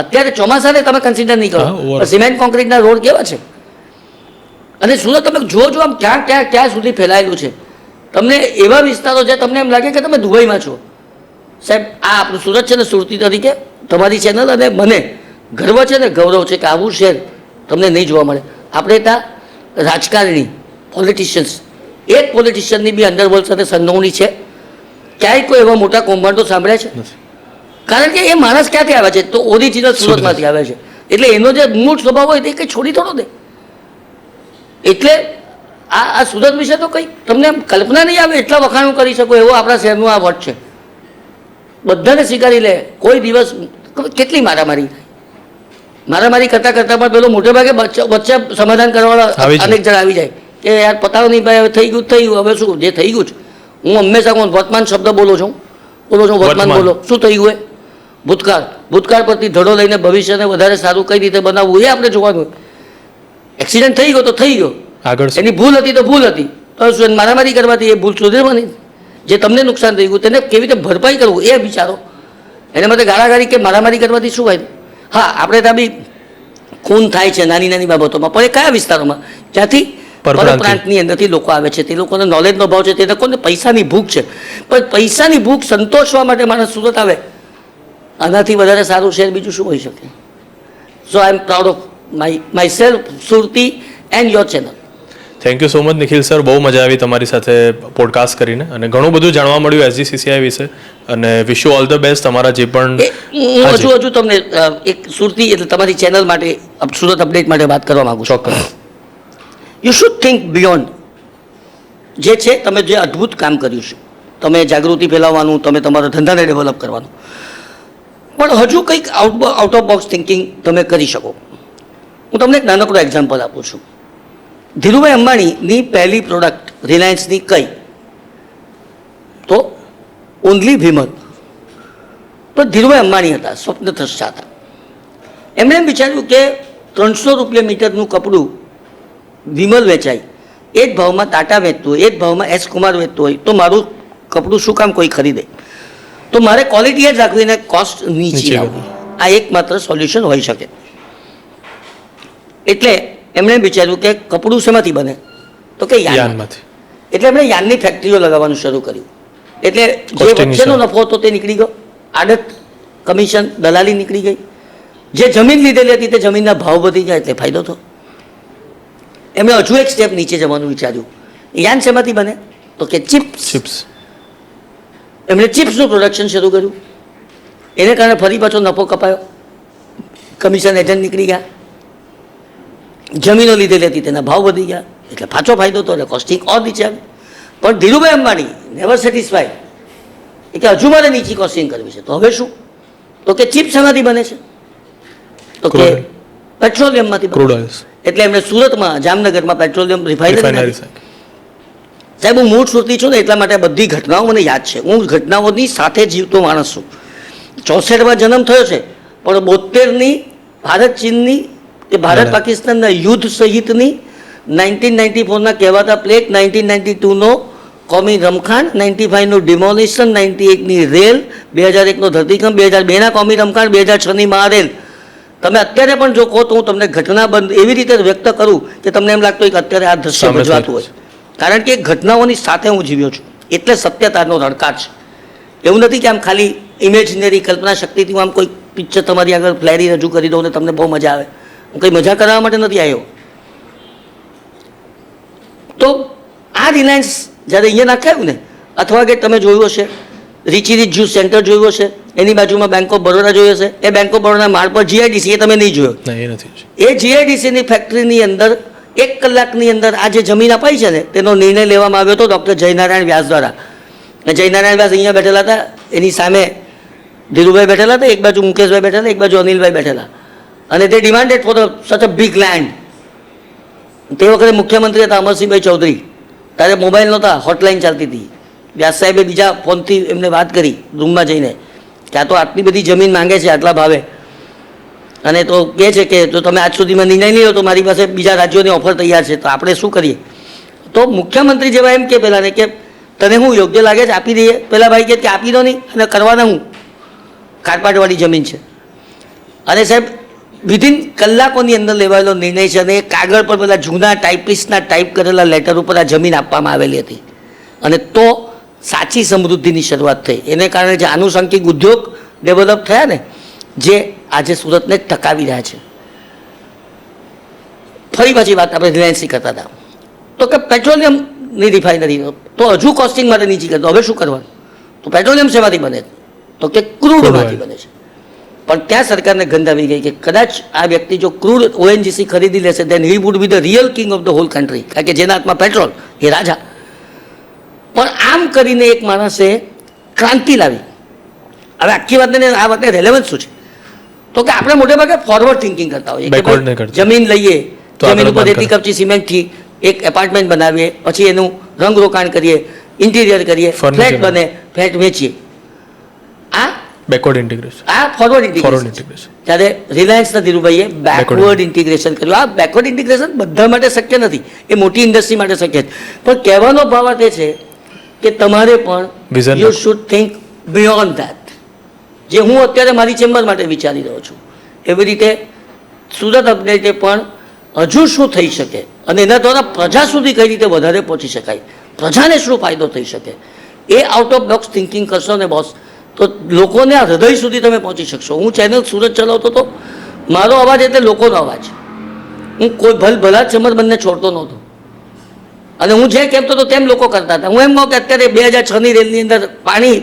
અત્યારે ચોમાસાને તમે કન્સિડર નહીં કરો, સિમેન્ટ કોન્ક્રીટના રોડ કેવા છે. અને સુરત તમે જો આમ ક્યાં સુધી ફેલાયેલું છે. તમને એવા વિસ્તારો છે તમને એમ લાગે કે તમે દુબઈમાં છો. સાહેબ, આ આપણું સુરત છે ને, સુરતી તરીકે તમારી ચેનલ અને મને ગર્વ છે ને ગૌરવ છે કે આવું શહેર તમને નહીં જોવા મળે. આપણે ત્યાં રાજકારણી પોલિટિશિયન્સ, એક પોલિટિશિયનની બી અંડરવર્લ્ડ સાથે સંડોવણી છે? ક્યાંય કોઈ એવા મોટા કૌભાંડો સાંભળ્યા છે? કારણ કે એ માણસ ક્યાંથી આવે છે? તો ઓરિજિનલ સુરતમાંથી આવે છે. એટલે એનો જે મૂળ સ્વભાવ હોય તે કંઈ છોડી થોડો દે. એટલે આ સુરત વિશે તો કંઈ તમને આમ કલ્પના નહીં આવે એટલા વખાણો કરી શકો એવો આપણા શહેરનું આ વટ છે. બધાને સ્વીકારી લે. કોઈ દિવસ કેટલી મારામારી થાય, મારામારી કરતાં કરતાં પણ પેલો મોટે ભાગે વચ્ચે સમાધાન કરવાવાળા અનેક જણ આવી જાય કે યાર પતાવો નહીં ભાઈ, હવે થઈ ગયું, હવે શું જે થઈ ગયું છે. હું હંમેશા વર્તમાન શબ્દ બોલો છું વર્તમાન બોલો. શું થઈ ગયું? ભૂતકાળ પરથી ધડો લઈને ભવિષ્યને વધારે સારું કઈ રીતે બનાવવું એ આપણે જોવાનું. એક્સિડન્ટ થઈ ગયો તો થઈ ગયો, આગળ એની ભૂલ હતી તો ભૂલ હતી, તો મારામારી કરવાથી એ ભૂલ સુધરવાની. જે તમને નુકસાન થઈ ગયું તેને કેવી રીતે ભરપાઈ કરવું એ વિચારો. એને માટે ગાળાગાળી કે મારામારી કરવાથી શું ફાયદો? હા, આપણે ત્યાં બી ખૂન થાય છે નાની નાની બાબતોમાં, પણ એ કયા વિસ્તારોમાં? જ્યાંથી પરપ્રાંતની અંદરથી લોકો આવે છે, તે લોકોને નોલેજનો ભાવ છે, તે લોકોને પૈસાની ભૂખ છે. પણ પૈસાની ભૂખ સંતોષવા માટે માણસ સુરત આવે, આનાથી વધારે સારું શહેર બીજું શું હોઈ શકે? So I am proud of myself, Surti and your channel. Thank you so much Nikhil sir, બહુ મજા આવી તમારી સાથે પોડકાસ્ટ કરીને અને ઘણું બધું જાણવા મળ્યું એસજીસીસીઆઈ વિશે અને wish you all the best. તમારા જે પણ હું હજુ તમને એક સુરતી એટલે તમારી ચેનલ માટે સુરત અપડેટ માટે વાત કરવા માંગુ છું. ચોક્કસ. You should think beyond. જે છે તમે જે અદ્ભુત કામ કર્યું છે, તમે જાગૃતિ ફેલાવવાનું, તમે તમારા ધંધાને ડેવલપ કરવાનું, પણ હજુ કંઈક આઉટ ઓફ બોક્સ થિંકિંગ તમે કરી શકો. હું તમને એક નાનકડો એક્ઝામ્પલ આપું છું. ધીરુભાઈ અંબાણીની પહેલી પ્રોડક્ટ રિલાયન્સની કઈ? તો ઓનલી વિમલ. તો ધીરુભાઈ અંબાણી હતા, સ્વપ્નદ્રષ્ટા હતા. એમણે એમ વિચાર્યું કે 300 રૂપિયા મીટરનું કપડું વિમલ વેચાય, એ જ ભાવમાં ટાટા વેચતું હોય, એ જ ભાવમાં એસ કુમાર વેચતું હોય, તો મારું કપડું શું કામ કોઈ ખરીદે? તો મારે ક્વોલિટી જ રાખવીને કોસ્ટ નીચી આવવી. આ એકમાત્ર સોલ્યુશન હોઈ શકે. એટલે એમણે વિચાર્યું કે કપડું શેમાંથી બને? તો કે યાનમાંથી. એટલે એમણે યાનની ફેક્ટરીઓ લગાવવાનું શરૂ કર્યું. એટલે જે વચ્ચેનો નફો હતો તે નીકળી ગયો, આડત, કમિશન, દલાલી નીકળી ગઈ. જે જમીન લીધેલી હતી તે જમીનના ભાવ વધી ગયા એટલે ફાયદો થયો. એમણે હજુ એક સ્ટેપ નીચે જવાનું વિચાર્યું. યાન શેમાંથી બને? તો કે ચિપ્સ. એમણે ચિપ્સનું પ્રોડક્શન શરૂ કર્યું. એને કારણે ફરી પાછો નફો કપાયો, કમિશન એજન્ટ નીકળી ગયા, જમીનો લીધેલી હતી તેના ભાવ વધી ગયા એટલે પાછો ફાયદો હતો, એટલે કોસ્ટિંગ ઓર નીચે આવી. પણ ધીરુભાઈ અંબાણી નેવર સેટિસ્ફાઈડ, કે હજુ મારે નીચી કોસ્ટિંગ કરવી છે. તો હવે શું? તો કે ચિપ્સ શેમાંથી બને છે? તો કે પેટ્રોલિયમમાંથી બને. એટલે એમણે સુરતમાં, જામનગરમાં પેટ્રોલિયમ રિફાઇનરી. સાહેબ, હું મૂળ સુરતી છું ને એટલા માટે બધી ઘટનાઓ મને યાદ છે. હું ઘટનાઓની સાથે જીવતો માણસ છું. 64માં જન્મ થયો છે, પણ 72ની ભારત ચીનની કે ભારત પાકિસ્તાનના યુદ્ધ સહિતની, 1994ના કહેવાતા પ્લેગ, 1992નો કોમી રમખાણ, 95નું ડિમોલિશન, 98ની રેલ, 2001નો ધરતીકંપ, 2002ના કોમી રમખાણ, 2006ની મહારેલ. તમે અત્યારે પણ જો કહો તો હું તમને ઘટનાબંધ એવી રીતે વ્યક્ત કરું કે તમને એમ લાગતું હોય કે અત્યારે આ દ્રશ્ય ભજવાતું હોય. કારણ કે ઘટનાઓની સાથે હું જીવ્યો છું, એટલે સત્યતાનો રણકાર છે. એવું નથી કે આમ ખાલી ઇમેજિનરી કલ્પના શક્તિથી હું આમ કોઈ પિક્ચર તમારી આગળ ફ્લેરી રજૂ કરી દઉં ને તમને બહુ મજા આવે. હું કંઈ મજા કરવા માટે નથી આવ્યો. તો આ રિલાયન્સ જ્યારે અહીંયા નાખાયું ને, અથવા કે તમે જોયું હશે રીચી રીચ જ્યુસ સેન્ટર જોયું હશે, એની બાજુમાં બેંક ઓફ બરોડા જોયું હશે. એ બેંક ઓફ બરોડા માળ પર જીઆઈડીસી, એ તમે નહીં જોયો. એ જીઆઈડીસીની ફેક્ટરીની અંદર 1 કલાકની અંદર આ જે જમીન અપાઈ છે ને તેનો નિર્ણય લેવામાં આવ્યો હતો ડૉક્ટર જયનારાયણ વ્યાસ દ્વારા. જયનારાયણ વ્યાસ અહીંયા બેઠેલા હતા, એની સામે ધીરુભાઈ બેઠેલા હતા, એક બાજુ મુકેશભાઈ બેઠેલા, એક બાજુ અનિલભાઈ બેઠેલા. અને તે ડિમાન્ડેડ ફોર સચ અ બિગ લેન્ડ. તે વખતે મુખ્યમંત્રી હતા અમરસિંહભાઈ ચૌધરી. ત્યારે મોબાઈલ નહોતા, હોટલાઇન ચાલતી હતી. વ્યાસ સાહેબે બીજા ફોનથી એમને વાત કરી રૂમમાં જઈને કે આ તો આટલી બધી જમીન માંગે છે આટલા ભાવે, અને તો કહે છે કે જો તમે આજ સુધીમાં નિર્ણય નહીં લો તો મારી પાસે બીજા રાજ્યોની ઓફર તૈયાર છે, તો આપણે શું કરીએ? તો મુખ્યમંત્રી જેવા એમ કે પહેલાંને કે તને શું યોગ્ય લાગે છે આપી દઈએ. પેલા ભાઈ કે આપી દો નહીં, અને કરવાના હું કાટપાટવાળી જમીન છે. અને સાહેબ વિધિન કલાકોની અંદર લેવાયેલો નિર્ણય છે, અને કાગળ પર પેલા જૂના ટાઈપિસ્ટના ટાઈપ કરેલા લેટર ઉપર આ જમીન આપવામાં આવેલી હતી. અને તો સાચી સમૃદ્ધિની શરૂઆત થઈ. એને કારણે જે આનુષંગિક ઉદ્યોગ ડેવલપ થયા ને, જે આજે સુરતને ટકાવી રહ્યા છે. ફરી પાછી વાત આપણે રિલાયન્સની કરતા હતા, તો કે પેટ્રોલિયમની રિફાઇનરી, તો હજુ કોસ્ટિંગ માટે નીચી કરતો. હવે શું કરવાનું? તો પેટ્રોલિયમ શેમાંથી બને? તો કે ક્રૂડમાંથી બને છે. પણ ત્યાં સરકારને ગંધ આવી ગઈ કે કદાચ આ વ્યક્તિ જો ક્રૂડ ઓએનજીસી ખરીદી લેશે then he would be the real king of the whole country, કારણ કે જેના હાથમાં પેટ્રોલ એ રાજા. પણ આમ કરીને એક માણસે ક્રાંતિ લાવી. હવે આખી વાતને આ વાતને રેલેવન્સ શું છે તો કે આપણે મોટે ભાગે ફોરવર્ડ થિંકિંગ કરતા હોઈએ કે ભાઈ જમીન લઈએ, જમીન ઉપર રેતી કપચી સિમેન્ટથી એક એપાર્ટમેન્ટ બનાવીએ, પછી એનું રંગ રોકાણ કરીએ, ઇન્ટિરિયર કરીએ, ફ્લેટ બને, ફ્લેટ વેચીએ. આ બેકવર્ડ ઇન્ટિગ્રેશન, આ ફોરવર્ડ ઇન્ટિગ્રેશન. ત્યારે રિલાયન્સના ધીરુભાઈએ બેકવર્ડ ઇન્ટિગ્રેશન કર્યું. આ બેકવર્ડ ઇન્ટિગ્રેશન બધા માટે શક્ય નથી, એ મોટી ઇન્ડસ્ટ્રી માટે શક્ય છે. પણ કહેવાનો ભાવ એ છે કે તમારે પણ you should think beyond that. જે હું અત્યારે મારી ચેમ્બર માટે વિચારી રહ્યો છું એવી રીતે સુરત અપડેટે પણ હજુ શું થઈ શકે અને એના દ્વારા પ્રજા સુધી કઈ રીતે વધારે પહોંચી શકાય, પ્રજાને શું ફાયદો થઈ શકે, એ આઉટ ઓફ બોક્સ થિંકિંગ કરશો ને બોસ, તો લોકોને આ હૃદય સુધી તમે પહોંચી શકશો. હું ચેનલ સુરત ચલાવતો હતો, મારો અવાજ એટલે લોકોનો અવાજ. હું કોઈ ભલા ચમરબંધને છોડતો નહોતો અને હું જે કહેતો હતો તેમ લોકો કરતા હતા. હું એમ કહું કે અત્યારે 2006ની રેલની અંદર પાણી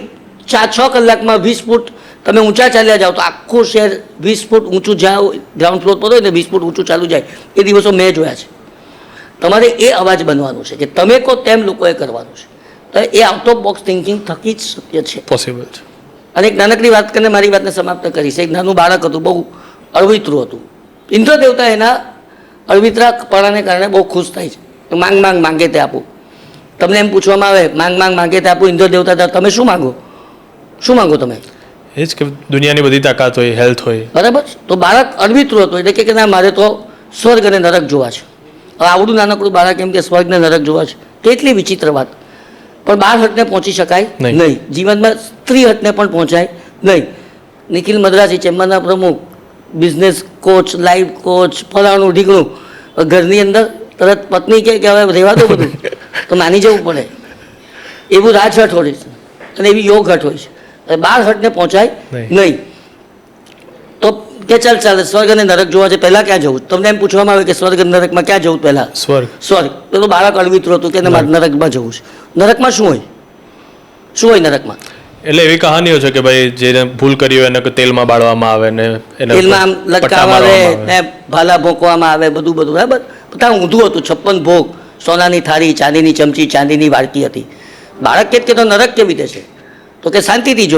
6 કલાકમાં 20 ફૂટ તમે ઊંચા ચાલ્યા જાઓ તો આખું શહેર 20 ફૂટ ઊંચું જાઓ, ગ્રાઉન્ડ ફ્લોર પર હોય ને 20 ફૂટ ઊંચું ચાલુ જાય. એ દિવસો મેં જોયા છે. તમારે એ અવાજ બનવાનું છે કે તમે કહો તેમ લોકોએ કરવાનું છે. તો એ આઉટ ઓફ બોક્સ થિંકિંગ થકી જ શક્ય છે, પોસિબલ છે. અને એક નાનકડી વાત કરીને મારી વાતને સમાપ્ત કરીશ. એક નાનું બાળક હતું, બહુ અળવિતરું હતું. ઇન્દ્ર દેવતા એના અળવિતરાપણાને કારણે બહુ ખુશ થાય છે. તો માંગ માંગ માંગે તે આપું. તમને એમ પૂછવામાં આવે માંગ માંગ માંગે તે આપું, ઇન્દ્ર દેવતા તમે શું માંગો, શું માંગો તમે? એ જ કે દુનિયાની બધી તાકાત હોય, હેલ્થ હોય. બરાબર. તો બાળક અળવિતરું હતું એટલે કે ના મારે તો સ્વર્ગ અને નરક જોવા છે. હવે આવડું નાનકડું બાળક એમ કે સ્વર્ગ ને નરક જોવા છે, કેટલી વિચિત્ર વાત. પણ 12 હટને પહોંચી શકાય નહીં, જીવનમાં સ્ત્રી હટને પણ પહોંચાય નહીં. નિખિલ મદ્રાસી ચેમ્બરના પ્રમુખ, બિઝનેસ કોચ, લાઈફ કોચ, ફલાણું ઢીકણું, ઘરની અંદર તરત પત્ની કહે કે હવે રહેવા દો બધું તો માની જવું પડે. એવું રાજહટ હોય છે અને એવી યોગ હટ હોય છે. 12 હટને પહોંચાય નહીં. તો કે ચાલ સ્વર્ગ અને નરક જોવા છે, પહેલા ક્યાં જવું? તમને એમ પૂછવામાં આવે કે સ્વર્ગ અને નરકમાં ક્યાં જવું પહેલા? સ્વર્ગ. પેલું બાળક અળવિતરું હતું કે નરકમાં જવું છે. નરકમાં શું હોય, શું હોય નરકમાં? એટલે એવી કહાનીઓ છે કે ભાઈ જેને ભૂલ કરી હોય એને તેલમાં બાળવામાં આવે ને એને તેલમાં લટકાવવામાં આવે ને ભાલા ભોંકવામાં આવે, બધું બરાબર. બધા ઊંધું હતું. 56 ભોગ, સોનાની થાળી, ચાંદીની ચમચી, ચાંદીની વાડકી હતી. બાળક કે તો નરક કેવી રીતે છે? તો કે શાંતિથી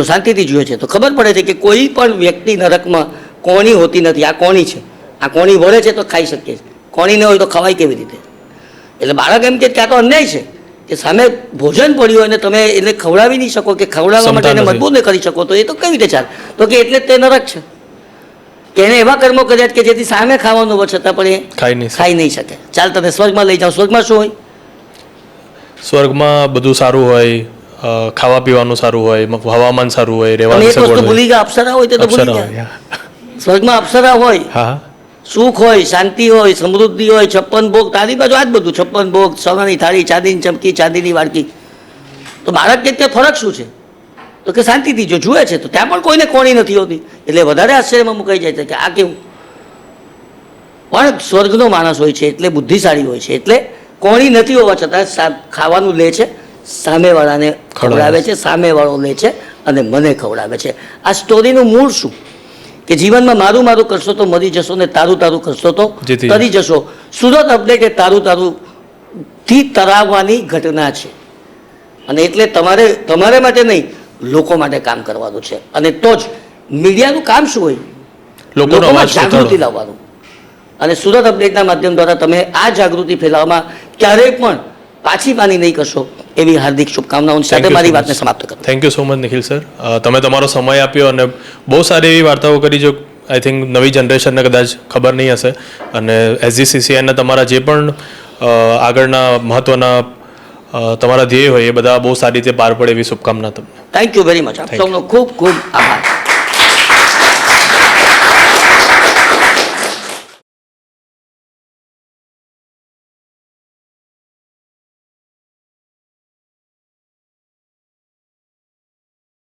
જુએ છે તો ખબર પડે છે કે કોઈ પણ વ્યક્તિ નરકમાં કોણી હોતી નથી. આ કોણી છે, આ કોણી વળે છે તો ખાઈ શકીએ છીએ, કોણી ન હોય તો ખવાય કેવી રીતે? એટલે બાળક એમ કે ત્યાં તો અન્યાય છે કે સામે ભોજન પડ્યું હોય ને તમે એને ખવડાવી નહીં શકો કે ખવડાવવા માટે એને મજબૂર ન કરી શકો, તો એ તો કેવી રીતે ચાલે? તો કે એટલે તે નરક છે કે એને એવા કર્મો કર્યા કે જેથી સામે ખાવાનું હોય છતાં પણ એ ખાઈ નહીં શકે. ચાલ તને સ્વર્ગમાં લઈ જાઓ. સ્વર્ગમાં શું હોય? સ્વર્ગમાં બધું સારું હોય, ખાવા પીવાનું સારું હોય, હવામાન સારું હોય, રહેવાની સગવડ હોય. ભૂલી ગયા અપ્સરા હોય તો ભૂલી ગયા. સ્વર્ગમાં અપ્સરા હોય, સુખ હોય, શાંતિ હોય, સમૃદ્ધિ હોય, 56 ભોગ. તારી બાજુ આ જ બધું 56 ભોગ, સોનાની થાળી, ચાંદીની ચમકી, ચાંદીની વાડકી. તો બાળક કે ત્યાં ફરક શું છે? તો કે શાંતિથી જો જુએ છે તો ત્યાં પણ કોઈને કોણી નથી હોતી. એટલે વધારે આશ્ચર્યમાં મુકાઈ જાય છે કે આ કેવું. પણ સ્વર્ગનો માણસ હોય છે એટલે બુદ્ધિશાળી હોય છે, એટલે કોણી નથી હોવા છતાં ખાવાનું લે છે, સામેવાળાને ખવડાવે છે, સામેવાળો લે છે અને મને ખવડાવે છે. આ સ્ટોરીનું મૂળ શું? કે જીવનમાં મારું કરશો તો મરી જશો ને તારું કરશો તો તરી જશો. સુરત અપડેટ એ તારું થી તરાવવાની ઘટના છે અને એટલે તમારે માટે નહીં, લોકો માટે કામ કરવાનું છે. અને તો જ મીડિયાનું કામ શું હોય? લોકોમાં જાગૃતિ લાવવાનું. અને સુરત અપડેટના માધ્યમ દ્વારા તમે આ જાગૃતિ ફેલાવવામાં ક્યારેય પણ પાછી પાની નહીં કરશો એવી હાર્દિક શુભકામનાઓ સાથે મારી વાતને સમાપ્ત કરું. Thank you so much Nikhil sir. તમે તમારો સમય આપ્યો અને બહુ સારી એવી વાર્તાઓ કરી જો આઈ થિંક નવી જનરેશનને કદાચ ખબર નહીં હશે. અને SGCCIના તમારા જે પણ આગળના મહત્વના તમારા ધ્યેય હોય એ બધા બહુ સારી રીતે પાર પડે એવી શુભકામના તમને. Thank you very much. આપ સૌનો ખૂબ ખૂબ આભાર.